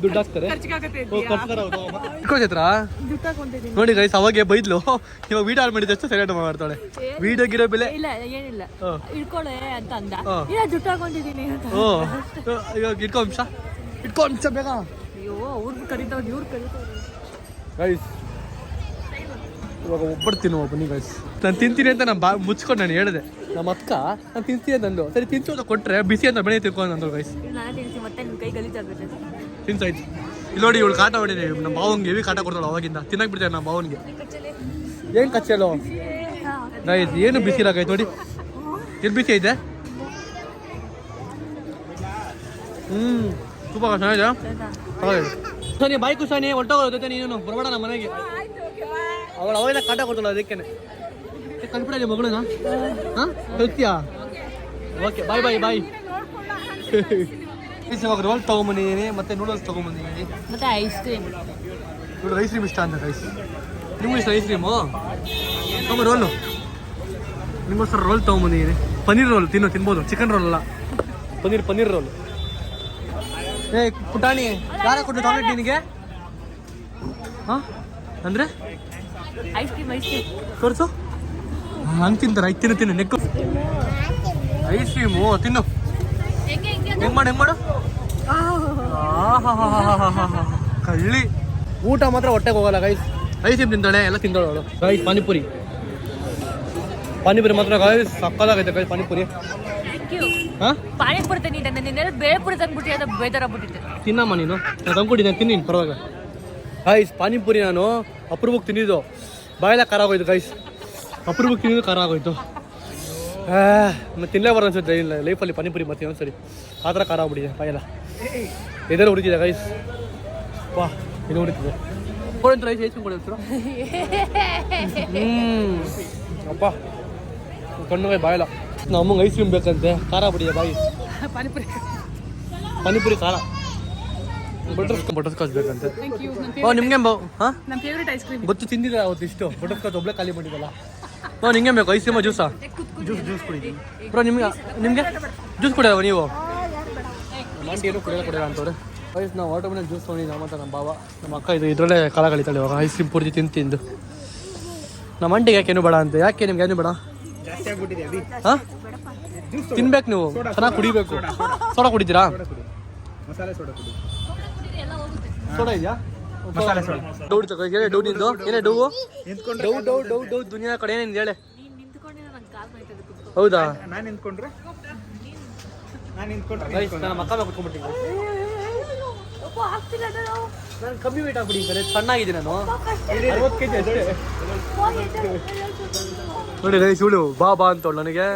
ದುಡ್ಡು ಹಾಕ್ತಾರೆ. ನೋಡಿ ಗೈಸ್ ಅವಾಗೆ ಬೈದ್ಲು, ಇವಾಗ ವೀಡಿಯೋ ಆನ್ ಮಾಡಿದಷ್ಟು ಸೆಲೆಕ್ಟ್ ಮಾಡ್ತಾಳೆ. ವೀಡಿಯೋ ಗಿರೋ ಬೆಲೆ ಇಲ್ಲ ಏನಿಲ್ಲ ಇಟ್ಕೊಳ್ಳೆ ಅಂತ ಅಂದ. ಇಲ್ಲ ದುಡ್ಡು ಹಾಕೊಂಡಿದ್ದೀನಿ ಅಂತ. ಇವಾಗ ಇಟ್ಕೊ ನಿಮಿಷ ಬೇಗ. ಅಯ್ಯೋ ಅವ್ರಿಗೆ ಕರಿತಾವ್ರು ಇವ್ರು ಕರಿತಾವ್ರು. ಗೈಸ್ ಇವಾಗ ಒಬ್ಬಡ್ತೀನಿ ಬನ್ನಿ ಗೈಸ್. ನಾನು ತಿಂತೀನಿ ಅಂತ ನಾನು ಮುಚ್ಕೊಂಡು ನಾನು ಹೇಳಿದೆ. ನಮ್ಮ ಅಕ್ಕ ನಾನು ತಿಂತೀನಿ ಅಂತಂದು. ಸರಿ ತಿನ್ಸು ಅಂತ ಕೊಟ್ಟರೆ ಬಿಸಿ ಅಂತ ಬೆಳೆ ತಿನ್ಕೊಂಡು ಅಂದ್ರು ಗೈಸ್. ನಾನು ತಿನ್ಸಿ ಮತ್ತೆ ನಿನ್ನ ಕೈ ಗಲೀಜಾಗ್ಬಿಟ್ಟೆ. ತಿನ್ಸಾಯ್ತು. ಇಲ್ಲಿ ನೋಡಿ ಇವಳು ಕಾಟ ಹೊಡಿದೆ. ನಮ್ಮ ಭಾವನ್ಗೆ ಹೆವಿ ಕಾಟ ಕೊಡ್ತಾಳೆ ಅವಾಗಿಂದ. ತಿನ್ನಕ್ ಬಿಡ್ತಾರೆ ನಮ್ಮ ಭಾವನ್ಗೆ. ಏನು ಕಚ್ಚಲು ಗೈಸ್ ಏನು ಬಿಸಿ ಇಲ್ಲ ಗೈಸ್. ನೋಡಿ ಎಲ್ಲಿ ಬಿಸಿ ಐತೆ. ತುಂಬ ಚೆನ್ನಾಗಿದೆ. ಕುಸಾನಿ ಬಾಯಿ ಕುಸಾನಿ ಹೊಟ್ಟೋಗೋದು ಜೊತೆ ನೀನು ಬರಬೇಡ ನಮ್ಮ ಮನೆಗೆ. ಅವಳು ಅವಾಗೆಲ್ಲ ಕಾಟ ಕೊಡ್ತಾಳ ಅದಕ್ಕೇನೆ. ಕಲ್ಪಿಡ ಮಗಳನ್ನ ಹಾಂ ಕಲ್ತಿಯಾ? Okay bye. ಇವಾಗ ರೋಲ್ ತೊಗೊಂಬಂದಿದ್ದೀನಿ ಮತ್ತೆ ನೂಡಲ್ಸ್ ತೊಗೊಂಬಂದಿದ್ದೀನಿ ಮತ್ತೆ ಐಸ್ ಕ್ರೀಮ್. ನೋಡಿ ಐಸ್ ಕ್ರೀಮ್ ಇಷ್ಟ ಅಂತ ಗೈಸ್. ನಿಮಗೂ ಇಷ್ಟ ಐಸ್ ಕ್ರೀಮು? ತೊಗೊಂಬ ರೋಲು. ನಿಮಗೋಸ್ಕರ ರೋಲ್ ತೊಗೊಂಬಂದಿದ್ದೀನಿ. ಪನ್ನೀರ್ ರೋಲ್ ತಿನ್ಬೋದು. ಚಿಕನ್ ರೋಲ್ ಅಲ್ಲ, ಪನ್ನೀರ್ ರೋಲ್. ಏ ಪುಟಾಣಿ ಯಾರ ಕೊಟ್ಟು ಚಾಕ್ಲೇಟ್ ನಿನಗೆ? ಹಾಂ ಅಂದರೆ ಐಸ್ ಕ್ರೀಮ್ ತೋರಿಸು. ಹಂಗೆ ತಿಂತಾರೆ. ತಿನ್ನು ನೆಕ್ಕು ಐಸ್ ಕ್ರೀಮು ತಿನ್ನು. ಹೆಂಗೆ ಮಾಡು ಕಳ್ಳಿ. ಊಟ ಮಾತ್ರ ಹೊಟ್ಟೆಗೆ ಹೋಗಲ್ಲ ಗೈಸ್. ಐಸ್ ಕ್ರೀಮ್ ತಿಂತಾಳೆ, ಎಲ್ಲ ತಿಂತಾಳೆ ಅವಳು. ಗೈಸ್ ಪಾನಿಪುರಿ ಮಾತ್ರ ಗೈಸ್ ಸಕ್ಕದಾಗೈತೆ ಗೈಸ್ ಪಾನಿಪುರಿ. ಹಾಂ ಪಾನಿಪುರಿ ತಂದಿದ್ದೆ ನಿನ್ನೆಲ್ಲ ಬೇಳೆಪುರಿ ತಂದ್ಬಿಟ್ಟು ಅದು ಬೇಜಾರಾಗ್ಬಿಟ್ಟಿದ್ದೆ. ತಿನ್ನಮ್ಮ ನೀನು. ನಾನು ತಂದ್ಕೊಟ್ಟಿದ್ದೀನಿ ತಿನ್ನಿ ಪರವಾಗ. ಗೈಸ್ ಪಾನಿಪುರಿ ನಾನು ಅಪರೂಪಕ್ಕೆ ತಿಂದಿದ್ದು. ಬಾಯೆಲ್ಲ ಖಾರ ಆಗೋಯ್ತು ಗೈಸ್. ಅಪರೂಪಕ್ಕೆ ತಿಂದಿದ್ದು ಖಾರ ಆಗೋಯ್ತು. ಮತ್ತೆ ತಿನ್ನಲೇ ಬರೋ ಅನ್ಸುತ್ತೆ ಇಲ್ಲ ಲೈಫಲ್ಲಿ ಪಾನಿಪುರಿ ಮತ್ತೆ ಒಂದ್ಸರಿ ಆ ಥರ ಖಾರ ಆಗ್ಬಿಟ್ಟಿದೆ ಬಾಯೆಲ್ಲ. ಎದೆಲ್ಲ ಹೊಡಿತಿದೆ ಗೈಸ್. ವಾ ಇದು ಹೊಡಿತಿದೆ. ಕೊಡಂತ ರೈಸ್ ಐಸ್ ಕ್ರೀಮ್ ಕೊಡಿ ಅಪ್ಪ ಕಣ್ಣುಗೆ ಬಾಯಲ್ಲ. ನಮ್ಮ ಅಮ್ಮಂಗೆ ಐಸ್ ಕ್ರೀಮ್ ಬೇಕಂತೆ. ಖಾರ ಬಿಡಿದೆ ಬಾಯಿ. ಪಾನಿಪುರಿ ಖಾರ. ಬಟರ್ಸ್ಕಾಚ್ ಬೇಕಂತೆ. ನಿಮ್ಗೆ ಹಾಂ ನಮ್ಮ ಫೇವ್ರೆಟ್ ಐಸ್ ಕ್ರೀಮ್. ಗೊತ್ತು ತಿಂದಿಲ್ಲ ಅವತ್ತು ಇಷ್ಟು ಬಟರ್ಸ್ಕಾಚ್ ಒಬ್ಬಳೆ ಖಾಲಿ ಮಾಡಿದ್ದಲ್ಲ. ನಿಂಗೆ ಬೇಕು ಐಸ್ ಕ್ರೀಮ ಜ್ಯೂಸಾ? ಜ್ಯೂಸ್ ಕುಡಿ ಬ್ರೋ. ನಿಮ್ಗೆ ಜ್ಯೂಸ್ ಕುಡಿಯಲ್ವ ನೀವು? ನಮ್ಮ ಆಂಟಿ ಏನು ಕುಡಿಯೋಲ್ಲ ಅಂತವ್ರೆ. ಐಸ್ ನಾವು ವಾಟರ್ ಮೆಲನ್ ಜ್ಯೂಸ್ ತೊಗೊಂಡಿದ್ದು ನಮ್ಮ ನಮ್ಮ ಭಾವ ನಮ್ಮ ಅಕ್ಕ ಇದರಲ್ಲೇ ಕಾಲ ಕಳಿತಾಳೆ ಇವಾಗ ಐಸ್ ಕ್ರೀಮ್ ಪೂರ್ತಿ ತಿಂದು. ನಮ್ಮ ಆಂಟಿಗೆ ಯಾಕೇನು ಬೇಡ ಅಂತ. ಯಾಕೆ ನಿಮ್ಗೆ ಏನು ಬೇಡ? ಹಾಂ ತಿನ್ಬೇಕು ನೀವು, ಚೆನ್ನಾಗಿ ಕುಡಿಬೇಕು. ಸೋಡಾ ಕುಡಿತೀರಾ? ಸೋಡಾ ಇದೆಯಾ? ಡೌಟ್ ಡೌ ನಿಂದು ಏನೇ ಡೌ ದುನಿಯಾ ಕಡೆ ಏನೇನು ಹೇಳೆ. ಹೌದಾ? ನಾನು ನಿಂತ್ಕೊಂಡ್ರೆ ನಾನು ಮಕ್ಕ ಕುತ್ಕೊಂಡ್ಬಿಟ್ಟಿದ್ದೆ. ನಾನು ಕಮ್ಮಿ ವೇಟ್ ಆಗ್ಬಿಡಿ ಕಡೆ ಚೆನ್ನಾಗಿದ್ದೀನಿ ನಾನು. 60 kg ಅಷ್ಟೇ. ನೋಡಿ ರೈಸ್ ಇವಳು ಬಾ ಅಂತವಳು ನನಗೆ.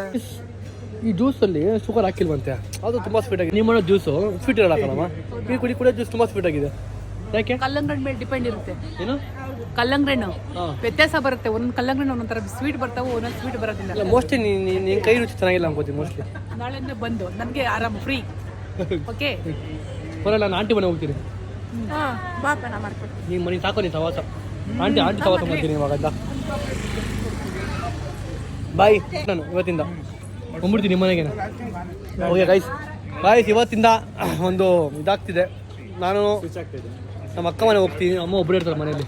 ಈ ಜ್ಯೂಸಲ್ಲಿ ಶುಗರ್ ಹಾಕಿಲ್ವಂತೆ, ಅದು ತುಂಬ ಸ್ವೀಟ್ ಆಗಿದೆ. ನೀವು ಮಾಡೋ ಜ್ಯೂಸು ಸ್ವೀಟ್ ಇರಲ್ಲ ಹಾಕಲ್ಲಮ್ಮ. ಈ ಕುಡಿಯೋ ಜ್ಯೂಸ್ ತುಂಬ ಸ್ವೀಟ್ ಆಗಿದೆ. ಯಾಕೆ? ಕಲ್ಲಂಗಡಿ ಮೇಲೆ ಡಿಪೆಂಡ್ ಇರುತ್ತೆ. ಏನು ಕಲ್ಲಂಗಡಿ ವ್ಯತ್ಯಾಸ ಬರುತ್ತೆ. ಒಂದೊಂದು ಕಲ್ಲಂಗಡಿ ಒಂದೊಂಥರ ಸ್ವೀಟ್ ಬರ್ತಾವೆ, ಒಂದೊಂದು ಸ್ವೀಟ್ ಬರೋದಿಲ್ಲ. ಮೋಸ್ಟ್ಲಿ ನಿನ್ನ ಕೈ ರುಚಿ ಚೆನ್ನಾಗಿಲ್ಲ ಅನ್ಕೋತೀನಿ ಮೋಸ್ಟ್ಲಿ. ನಾಳೆಯಿಂದ ಬಂದು ನನಗೆ ಆರಾಮ್ ಫ್ರೀ. ಓಕೆ ಬರಲ್ಲ, ನಾನು ಆಂಟಿ ಮನೆ ಹೋಗ್ತೀನಿ. ಬಾಪ ನಾ ಮಾಡ್ಕೊಡ್ತೀನಿ. ನೀನು ಮನೆ ಸಾಕೋ ನೀನು ಸವಾಸ. ಆಂಟಿ ಸವಾಸ ಮಾಡ್ತೀನಿ ಇವಾಗಲ್ಲ. ಬಾಯ್ ನಾನು ಇವತ್ತಿಂದ ಬಂದ್ಬಿಡ್ತೀನಿ ನಿಮ್ಮ ಮನೆಗೆ. ಓಕೆ ಗೈಸ್ ಇವತ್ತಿಂದ ಒಂದು ಇದಾಗ್ತಿದೆ. ನಾನು ನಮ್ಮ ಅಕ್ಕ ಮನೆ ಹೋಗ್ತೀನಿ, ಅಮ್ಮ ಒಬ್ಬರೇ ಇರ್ತಾರೆ ಮನೆಯಲ್ಲಿ.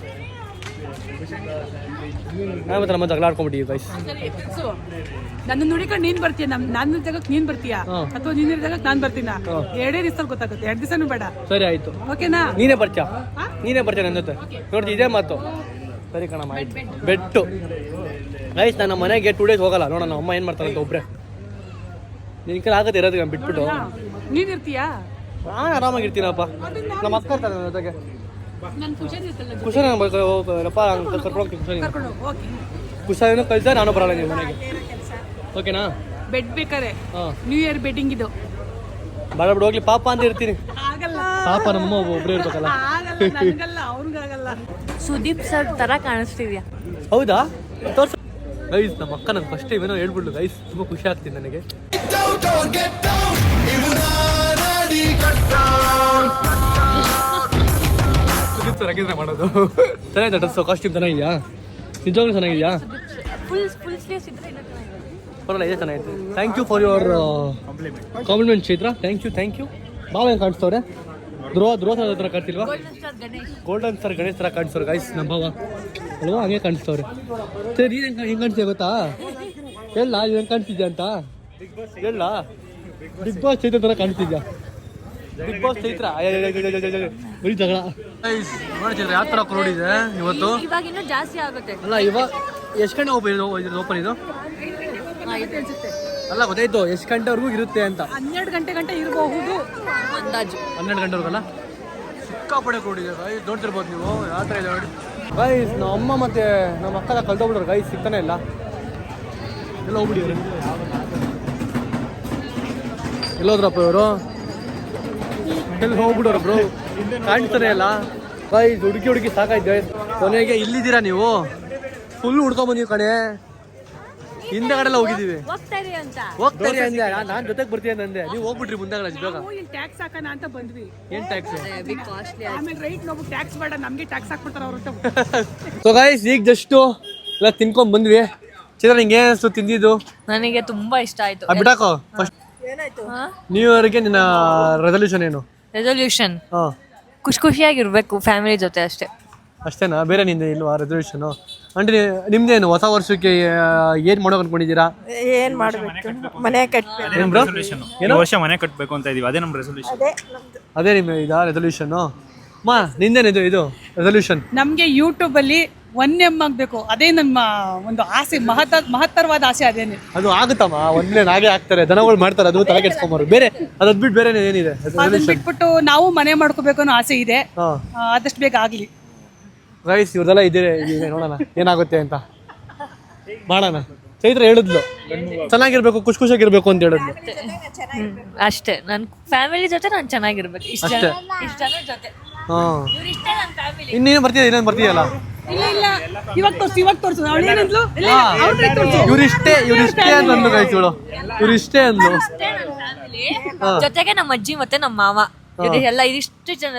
ನಾನು ಮತ್ತೆ ನಮ್ಮ ಜಗಳ ಆಡ್ಕೊಂಡ್ಬಿಟ್ಟಿವಿ ಗೈಸ್. ನನ್ನ ನುಡಿಕೊಂಡು ನೀನ್ ಬರ್ತೀಯ, ನನ್ನ ಜಾಗಕ್ಕೆ ನೀನ್ ಬರ್ತೀಯಾ ಅಥವಾ ನೀನ್ ಜಾಗಕ್ಕೆ ನಾನ್ ಬರ್ತೀನ? 2 ದಿವಸದಲ್ಲಿ ಗೊತ್ತಾಗುತ್ತೆ, 2 ದಿವಸನೂ ಬೇಡ. ಸರಿ ಆಯ್ತು, ಓಕೆನಾ? ನೀನೇ ಬರ್ತೀಯ ನನ್ನ ಜೊತೆ. ನೋಡ್ತಿ ಇದೇ ಮಾತು. ಸರಿ ಕಣಮ್ಮ ಆಯ್ತು. ಬೆಟ್ಟು ಗೈಸ್ ನನ್ನ ಮನೆಗೆ 2 ಡೇಸ್ ಹೋಗಲ್ಲ. ನೋಡೋಣ ಅಮ್ಮ ಏನು ಮಾಡ್ತಾರೆ ಅಂತ. ಒಬ್ಬರೇ ನಿನ್ ಕೈ ಆಗತ್ತೆ ಇರೋದು ಬಿಟ್ಬಿಟ್ಟು. ನೀನ್ ಇರ್ತೀಯಾ? ನಾನು ಆರಾಮಾಗಿರ್ತೀನಪ್ಪ. ನಮ್ಮ ಅಕ್ಕ ಇರ್ತಾರೆ ನನ್ನ ಜೊತೆಗೆ. ನನ್ ಕುಶನ್ ಇರ್ತಲ್ಲ, ಕುಶಾನ ಕರ್ಕೊಂಡು ಹೋಗ್ತೀನಿ. ಕರ್ಕೊಂಡು ಹೋಗಿ ಕುಶಾನ ಕಳ್ಸ, ನಾನು ಬರಲ್ಲ ನಿಮ್ಮ ಮನೆಗೆ. ಓಕೆನಾ? ಬೆಡ್ ಬೇಕಾರೆ ಹಾಂ, ನ್ಯೂ ಇಯರ್ ಬೆಡ್ಡಿಂಗ್ ಇದು. ಬೇಡ ಬಿಡು ಹೋಗ್ಲಿ, ಪಾಪ ಅಂತ ಇರ್ತೀನಿ. ಆಗಲ್ಲ ಪಾಪ ನಮ್ಮಮ್ಮ ಒಬ್ಬರೇ ಇರ್ಬೇಕಲ್ಲ. ಆಗಲ್ಲ, ನನಗಲ್ಲ, ಅವ್ರಿಗಾಗಲ್ಲ. ಸುದೀಪ್ ಸರ್ ತರ ಕಾಣಿಸ್ತಿದ್ಯಾ? ಹೌದಾ? ತೋರ್ಸು ಗೈಸ್. ನಮ್ಮ ಅಕ್ಕ ನಂಗೆ ಫಸ್ಟ್ ಟೈಮ್ ಏನೋ ಹೇಳ್ಬಿಡ್ಲು ಗೈಸ್. ತುಂಬ ಖುಷಿ ಆಗ್ತೀನಿ ನನಗೆ. ಸುದೀಪ್ ಸರ್ ಹಾಗಿದ್ರೆ ಮಾಡೋದು ಚೆನ್ನಾಗಿದೆ. ಡ್ರೆಸ್ ಕಾಸ್ಟ್ಯೂಮ್ ಚೆನ್ನಾಗಿದೆಯಾ? ನಿಜವಾಗ್ಲೂ ಚೆನ್ನಾಗಿದೆಯಾ? ಫುಲ್ ಸ್ಲೀವ್ಸ್ ಇದ್ರೆ ಇನ್ನೂ ಚೆನ್ನಾಗಿದೆ. ಪರವಾಗಿಲ್ಲ, ಇದೆ ಚೆನ್ನಾಗಿದೆ. Thank you for your compliment Chaitra. Thank you. ಬಾವ ಹೆಂಗೆ ಕಾಣಿಸ್ತವ್ರೆ? ಧ್ರುವ ಸರ್ ಹತ್ರ ಕಾಣಿಸ್ತಿಲ್ವಾ? ಗೋಲ್ಡನ್ ಸರ್ ಗಣೇಶ್ ಥರ ಕಾಣಿಸ್ತವ್ರೆ ಗೈಸ್ ನಮ್ಮ ಭಾವ ಅಲ್ವಾ? ಹಂಗೆ ಕಾಣಿಸ್ತವ್ರೆ. ಸರಿ, ನೀನು ಹೆಂಗೆ ಕಾಣಿಸ್ತೀಯ ಗೊತ್ತಾ? ಎಲ್ಲ ನೀನು ಹೆಂಗೆ ಕಾಣಿಸ್ತಿದ್ಯಾ ಅಂತ ಎಲ್ಲ ಬಿಗ್ ಬಾಸ್ ಚೈತ್ರ ಥರ ಕಾಣಿಸ್ತಿದ್ಯಾ? ಬಿಗ್ ಬಾಸ್ ಚೈತ್ರ ಬರೀ ಜಗಳ. ನೋಡಿ ಚೈತ್ರ ಯಾವ ಥರ ಕ್ರೌಡ್ ಇದೆ ಇವತ್ತು. ಇವಾಗ ಇನ್ನೂ ಜಾಸ್ತಿ ಆಗುತ್ತೆ. ಅಲ್ಲ ಇವಾಗ ಎಷ್ಟು ಗಂಟೆ ಓಪನ್ ಇದು? ಅಲ್ಲ ಗೊತ್ತಾಯ್ತು, ಎಷ್ಟು ಗಂಟೆವರೆಗೂ ಇರುತ್ತೆ ಅಂತ. 12 ಗಂಟೆ ಇರಬಹುದು ಅಂದಾಜು. 12 ಗಂಟೆವರೆಗಲ್ಲ. ಸಿಕ್ಕಾಪಡೆ ಕ್ರೌಡ್ ಇದೆ ಗೈಸ್, ನೋಡ್ತಿರ್ಬೋದು ನೀವು ಯಾವ ಥರ ಇದೆ ನೋಡಿ ಗೈಸ್. ನಮ್ಮ ಅಮ್ಮ ಮತ್ತು ನಮ್ಮ ಅಕ್ಕದ ಕಳ್ದೋಗ್ಬಿಟ್ರು ಗೈಸ್, ಸಿಗ್ತಾನೆ ಇಲ್ಲ. ಎಲ್ಲ ಹೋಗ್ಬಿಟ್ಟಿವ್ರೆ. ಎಲ್ಲೋದ್ರಪ್ಪ ಇವರು? ಎಲ್ಲಿ ಹೋಗ್ಬಿಡೋರು ಬ್ರೋ? ಕಾಣ್ತಾನೆ ಇಲ್ಲ ಗೈಸ್. ಹುಡುಕಿ ಸಾಕಾಯ್ತು. ಕೊನೆಗೆ ಇಲ್ಲಿದ್ದೀರಾ ನೀವು? ಫುಲ್ ಹುಡ್ಕೊಂಬಂದೀವಿ ಕಣೆ. ಹಿಂದೆಗಡೆಲ್ಲ ಹೋಗಿದ್ದೀವಿ. ಹೋಗ್ತಾರೆ ಅಂದೆ ನಾನು ಜೊತೆಗೆ ಬರ್ತೀನಿ ಅಂದೆ. ನೀವು ಹೋಗ್ಬಿಟ್ರಿ ಮುಂದೆಗಡೆ ಬೇಗ. ನಾವು ಇಲ್ಲಿ ಟ್ಯಾಕ್ಸ್ ಹಾಕೋಣ ಅಂತ ಬಂದ್ವಿ. ಏನ್ ಟ್ಯಾಕ್ಸ್? ಆಮೇಲೆ ರೈಟ್ ನಾವು ಟ್ಯಾಕ್ಸ್ ಬೇಡ, ನಮ್ಗೆ ಟ್ಯಾಕ್ಸ್ ಹಾಕ್ಬಿಡ್ತಾರೆ ಅವ್ರ. ಸೊ ಗೈಸ್ ಈಗ ಜಸ್ಟ್ ಎಲ್ಲ ತಿನ್ಕೊಂಡ್ ಬಂದ್ವಿ. ಚಿತ್ರ ನಿಂಗೆ ಏನಿಸ್ತು ತಿಂದಿದ್ದು? ನನಗೆ ತುಂಬಾ ಇಷ್ಟ ಆಯ್ತು. ಬಿಡಾಕೋ ಫಸ್ಟ್. ನ್ಯೂ ಇಯರ್ಗೆ ನಿನ್ನ ರೆಸಲ್ಯೂಷನ್ ಏನು? ರೆಸಲ್ಯೂಷನ್ ಹಾಂ, ಖುಷಿಯಾಗಿರ್ಬೇಕು ಫ್ಯಾಮಿಲಿ ಜೊತೆ ಅಷ್ಟೇ. ಅಷ್ಟೇನಾ? ಬೇರೆ ನಿಂದೆ ಇಲ್ವಾ ರೆಸಲ್ಯೂಷನು? ಅಂದ್ರೆ ನಿಮ್ದೇನು ಹೊಸ ವರ್ಷಕ್ಕೆ ಏನ್ ಮಾಡೋಕೆ ಅನ್ಕೊಂಡಿದ್ದೀರಾ? ಏನ್ ಮಾಡ್ಬೇಕು? ಮನೆ ಕಟ್ಬೇಕು. ಏನ್ ಬ್ರೋ? ಈ ವರ್ಷ ಮನೆ ಕಟ್ಟಬೇಕು ಅಂತ ಇದೀವಿ, ಅದೇ ನಮ್ಮ ರೆಸಲ್ಯೂಷನ್. ಅದೇ ನಿಮ್ಮ ಇದಾ ರೆಸಲ್ಯೂಷನ್ನು? ಮಾ ನಿಂದೇನಿದು ಇದು ರೆಸಲ್ಯೂಷನ್? ನಮ್ಗೆ ಯೂಟ್ಯೂಬ್ ಅಲ್ಲಿ 1M ಆಗ್ಬೇಕು, ಅದೇ ನಮ್ಮ ಒಂದು ಆಸೆ, ಮಹತ್ತರವಾದ ಆಸೆ ಅದೇನೆ. ಅದು ಆಗುತ್ತಮ್ಮ, ಒಂದೇ ಹಾಗೆ ಆಗ್ತಾರೆ, ದನಗಳು ಮಾಡ್ತಾರೆ, ಅದು ತಲೆ ಕೆಡ್ಸ್ಕೊಂಬಾರು. ಬೇರೆ ಅದದ್ ಬಿಟ್ಟು ಬೇರೆ ಏನಿದೆ? ಅದನ್ನ ಬಿಟ್ಬಿಟ್ಟು ನಾವು ಮನೆ ಮಾಡ್ಕೋಬೇಕು ಅನ್ನೋ ಆಸೆ ಇದೆ. ಆದಷ್ಟು ಬೇಗ ಆಗ್ಲಿ ರೈಸ್. ಇವ್ರದೆಲ್ಲ ಇದೆ, ನೋಡೋಣ ಏನಾಗುತ್ತೆ ಅಂತ ಮಾಡೋಣ. ಚೈತ್ರ ಹೇಳಿದ್ಲು ಚೆನ್ನಾಗಿರ್ಬೇಕು, ಖುಷಿಯಾಗಿರ್ಬೇಕು ಅಂತ ಹೇಳಿದ್ಲು. ಅಷ್ಟೇ. ನನ್ನ ಫ್ಯಾಮಿಲಿ ಜೊತೆ ನಾನು ಚೆನ್ನಾಗಿರ್ಬೇಕು. ಇಷ್ಟ ಜನ ಜೊತೆ. ಇವ್ರು ಇಷ್ಟೇ ನನ್ನ ಫ್ಯಾಮಿಲಿ. ಇನ್ನೇನು ಬರ್ತೀಯ? ಇನ್ನೇನು ಬರ್ತೀಯಲ್ಲ? ಇಲ್ಲ ಇವಾಗ ತೋರ್ಸು ಅವಳು ಏನಂದ್ಲು? ಇವ್ರಿಷ್ಟೇ ಅಂದ್ಲು ಗೈಸ್. ಇವ್ರಿಷ್ಟೇ ಅಂದ್ಲು. ಅಷ್ಟೇ ನನ್ನ ಫ್ಯಾಮಿಲಿ. ಜೊತೆಗೆ ನಮ್ಮ ಅಜ್ಜಿ ಮತ್ತೆ ನಮ್ಮ ಮಾವ ಎಲ್ಲ ಇದಿಷ್ಟು ಜನ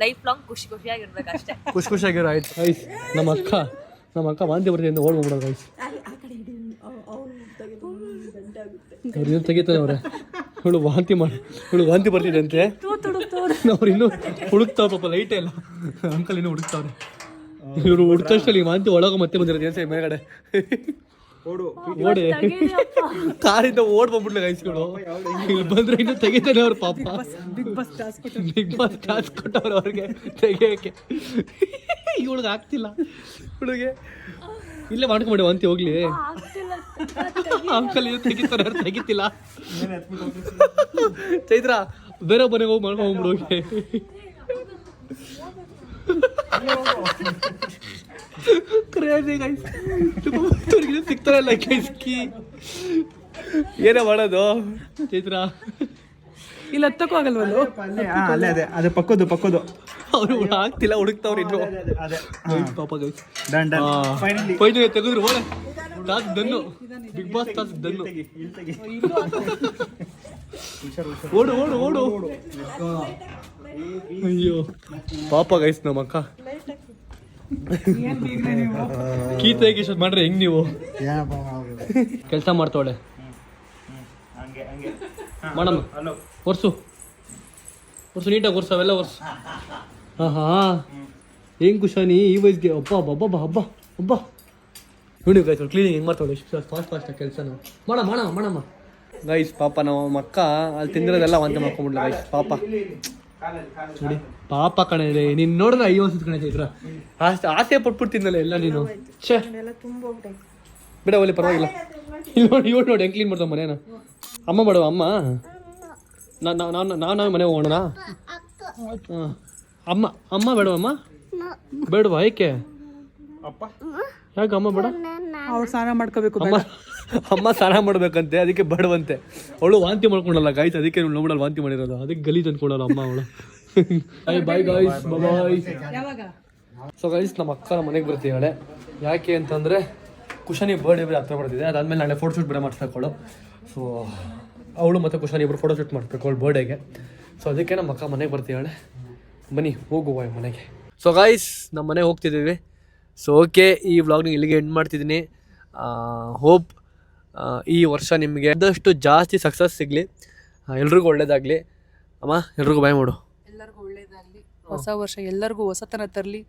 ಲೈಫ್ ಲಾಂಗ್ ಖುಷಿಯಾಗಿರ್ಬೇಕು ಅಷ್ಟೇ. ಖುಷಿಯಾಗಿರೋ ಆಯ್ತು ಗೈಸ್. ನಮ್ಮ ಅಕ್ಕ ವಾಂತಿ ಬರ್ತೀವಿ ಅಂತ ಓಡ್ಬಿಡೋದು ಗೈಸ್. ಅವ್ರು ಏನು ತೆಗಿತಾರೆ ಅವ್ರೆ. ಇವಳು ವಾಂತಿ ಬರ್ತಿದೆ ಅಂತೆ. ಅವ್ರು ಇನ್ನೂ ಹುಡುಕ್ತಾವ ಪಾಪ, ಲೈಟೇ ಇಲ್ಲ. ಅಂಕಲ್ ಇನ್ನೂ ಹುಡುಕ್ತಾವ್ರೆ. ಇವರು ಹುಡುಕಷ್ಟಲ್ಲಿ ವಾಂತಿ ಒಳಗ ಮತ್ತೆ ಬಂದಿರೋದು ಏನ್ಸ ಮೇಲ್ಗಡೆ ಓಡಿ ಕಾರಿಂದ ಓಡ್ ಬಂದ್ಬಿಡ್ಲಿ ಗೈಸ್ಗಳು. ಇಲ್ಲಿ ಬಂದ್ರೆ ಇನ್ನೂ ತೆಗಿತಾನೆ ಅವ್ರು ಪಾಪ. ಬಿಗ್ ಬಾಸ್ ಟಾಸ್ಕ್ ಕೊಟ್ಟವ್ರು ಅವ್ರಿಗೆ ತೆಗಿಯೋಕೆ. ಇವಳಿಗೆ ಆಗ್ತಿಲ್ಲ. ಹುಡುಗೆ ಇಲ್ಲೇ ಮಾಡ್ಕೊಂಬಿಡಿ ವಾಂತಿ ಹೋಗ್ಲಿ. ಅಂಕಲ್ ಇದು ತೆಗಿತಾರೆ, ಅವ್ರು ತೆಗಿತಿಲ್ಲ. ಚೈತ್ರ ಬೇರೆ ಮನೆಗೆ ಹೋಗಿ ಮಾಡ್ಕೊಂಡ್ಬಿಡು ಹೋಗಿ. Crazy guys. ಸಿಗ್ತಾರೆ ಇಲ್ಲ ಗೈಸ್ಕಿ. ಏನೇ ಮಾಡೋದು ಚೈತ್ರ? ಇಲ್ಲಿ ಹತ್ತಕ್ಕೂ ಆಗಲ್ವಲ್ಲ. ಅದೇ ಅದು ಪಕ್ಕದ್ದು ಅವ್ರು ಆಗ್ತಿಲ್ಲ, ಹುಡುಕ್ತಾವ್ರು ಇನ್ನು ಪಾಪ ಗೈಸ್. ಫೈನಲಿ ತೆಗೆದ್ರು. ಓಡೆ ಟಾಸ್ಕ್ ದನ್ನು, ಬಿಗ್ ಬಾಸ್ ಟಾಸ್ಕ್ ದನ್ನು. ಓಡು. ಅಯ್ಯೋ ಪಾಪ ಗೈಸ್ ನಮ್ಮ ಅಕ್ಕ. ಕೀ ತೆಗಿ ಮಾಡ್ರೆ ಹೆಂಗ್ ನೀವು ಕೆಲಸ ಮಾಡ್ತಾವಳೆ. ಮಾಡಮ್ಮ ಒರ್ಸು ನೀಟಾಗಿ ಒರ್ಸು ಅವೆಲ್ಲ ಒರ್ಸು. ಹಾಂ ಹೆಂಗೆ ಕುಶಾನಿ ಈ ವಯಸ್ಸಿಗೆ ಹಬ್ಬ ನೋಡಿ ಗೈಸ್ ಕ್ಲೀನಿಂಗ್ ಹೆಂಗೆ ಮಾಡ್ತಾಳೆ ಫಾಸ್ಟ್ ಕೆಲಸನ ಮಾಡಮ್ಮ ಗೈಸ್. ಪಾಪ ನಾವು ಅಕ್ಕ ಅಲ್ಲಿ ತಿಂದಿರೋದೆಲ್ಲ ವಾಂತಿ ಮಾಡ್ಕೊಂಬಿಡ್ಲ ಗೈಸ್. ಪಾಪ ನೋಡಿ ಪಾಪ ಕಣೆ ನೀನು ನೋಡಿದ್ರೆ ಅಯ್ಯೋ ಅನ್ಸುತ್ತೆ ಕಣೆ ಚೈತ್ರ. ಆಸೆ ಪಟ್ಬಿಡ್ತಿದ್ನಲ್ಲ ಎಲ್ಲ ನೀನು. ಛೇ ಬಿಡ ಒಳ್ಳೆ ಪರವಾಗಿಲ್ಲ. ಇಲ್ಲಿ ನೋಡಿ ಹೆಂಗೆ ಕ್ಲೀನ್ ಮಾಡ್ತಾವ ಮನೇನ. ಅಮ್ಮ ಮಾಡುವ ಅಮ್ಮ ನಾವು ಮನೆ ಹೋಗೋಣ. ಹಾಂ ಅಮ್ಮ ಬೇಡವಮ್ಮ ಬೇಡವಾ ಏಕೆ ಯಾಕೆ ಅಮ್ಮ ಬೇಡ? ಅವ್ರು ಸ್ನಾನ ಮಾಡ್ಕೋಬೇಕು. ಅಮ್ಮ ಸ್ನಾನ ಮಾಡ್ಬೇಕಂತೆ ಅದಕ್ಕೆ ಬೇಡವಂತೆ. ಅವಳು ವಾಂತಿ ಮಾಡ್ಕೊಂಡಲ್ಲ ಗಾಯ್ಸ್, ಅದಕ್ಕೆ ನೋಡಲ್ಲ ವಾಂತಿ ಮಾಡಿರೋದು, ಅದಕ್ಕೆ ಗಲೀಜ್ ಅಂದ್ಕೊಂಡಲ್ಲ ಅಮ್ಮ ಅವಳು. Bye guys bye. So guys ನಮ್ಮ ಅಕ್ಕ ನಮ್ಮ ಮನೆಗೆ ಬರ್ತೀಯಾಳೆ. ಯಾಕೆ ಅಂತಂದರೆ ಕುಶಾನಿ ಬರ್ಡೇ ಬೇರೆ ಹತ್ರ ಬರ್ತಿದೆ. ಅದಾದಮೇಲೆ ನಾಳೆ ಫೋಟೋ ಶೂಟ್ ಬೇರೆ ಮಾಡಿಸ್ಬೇಕು. ಸೊ ಅವಳು ಮತ್ತು ಕುಶಾನಿ ಇಬ್ಬರು ಫೋಟೋ ಶೂಟ್ ಮಾಡಬೇಕು ಅವಳು ಬರ್ಡೇಗೆ. ಸೊ ಅದಕ್ಕೆ ನಮ್ಮ ಅಕ್ಕ ಮನೆಗೆ ಬರ್ತೀಯಾಳೆ. ಬನ್ನಿ ಹೋಗುವ ಮನೆಗೆ. ಸೊ ಗೈಸ್ ನಮ್ಮ ಮನೆಗೆ ಹೋಗ್ತಿದ್ದೀವಿ. ಸೊ ಓಕೆ, ಈ ವ್ಲಾಗ್ನ ಇಲ್ಲಿಗೆ ಎಂಡ್ ಮಾಡ್ತಿದ್ದೀನಿ. ಹೋಪ್ ಈ ವರ್ಷ ನಿಮಗೆ ಆದಷ್ಟು ಜಾಸ್ತಿ ಸಕ್ಸಸ್ ಸಿಗಲಿ, ಎಲ್ರಿಗೂ ಒಳ್ಳೇದಾಗಲಿ. ಅಮ್ಮ ಎಲ್ರಿಗೂ ಬಾಯ್ ಮಾಡು. ಎಲ್ಲರಿಗೂ ಒಳ್ಳೇದಾಗಲಿ, ಹೊಸ ವರ್ಷ ಎಲ್ಲರಿಗೂ ಹೊಸತನ ತರಲಿ,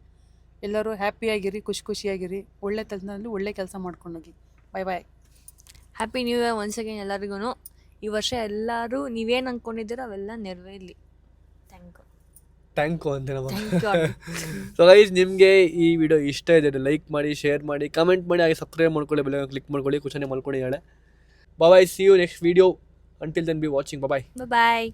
ಎಲ್ಲರೂ ಹ್ಯಾಪಿಯಾಗಿರಿ, ಖುಷಿಯಾಗಿರಿ, ಒಳ್ಳೆ ತನದಲ್ಲಿ ಒಳ್ಳೆ ಕೆಲಸ ಮಾಡ್ಕೊಂಡೋಗಿ. Bye. Happy new year once again ಎಲ್ಲರಿಗೂ. ಈ ವರ್ಷ ಎಲ್ಲರೂ ನೀವೇನು ಅಂದ್ಕೊಂಡಿದ್ದೀರೋ ಅವೆಲ್ಲ ನೆರವೇರಲಿ. ಥ್ಯಾಂಕ್ ಯು ಅಂತ ಸೊ ಗೈಸ್ ನಿಮಗೆ ಈ ವಿಡಿಯೋ ಇಷ್ಟ ಇದೆ ಲೈಕ್ ಮಾಡಿ, ಶೇರ್ ಮಾಡಿ, ಕಮೆಂಟ್ ಮಾಡಿ, ಹಾಗೆ ಸಬ್ಸ್ಕ್ರೈಬ್ ಮಾಡ್ಕೊಳ್ಳಿ, ಬೆಲ್ ಕ್ಲಿಕ್ ಮಾಡ್ಕೊಳ್ಳಿ, ಕುಶಾನೆ ಮಾಡ್ಕೊಳ್ಳಿ ಹೇಳೆ. Bye, see you next video. Until then be watching. Bye.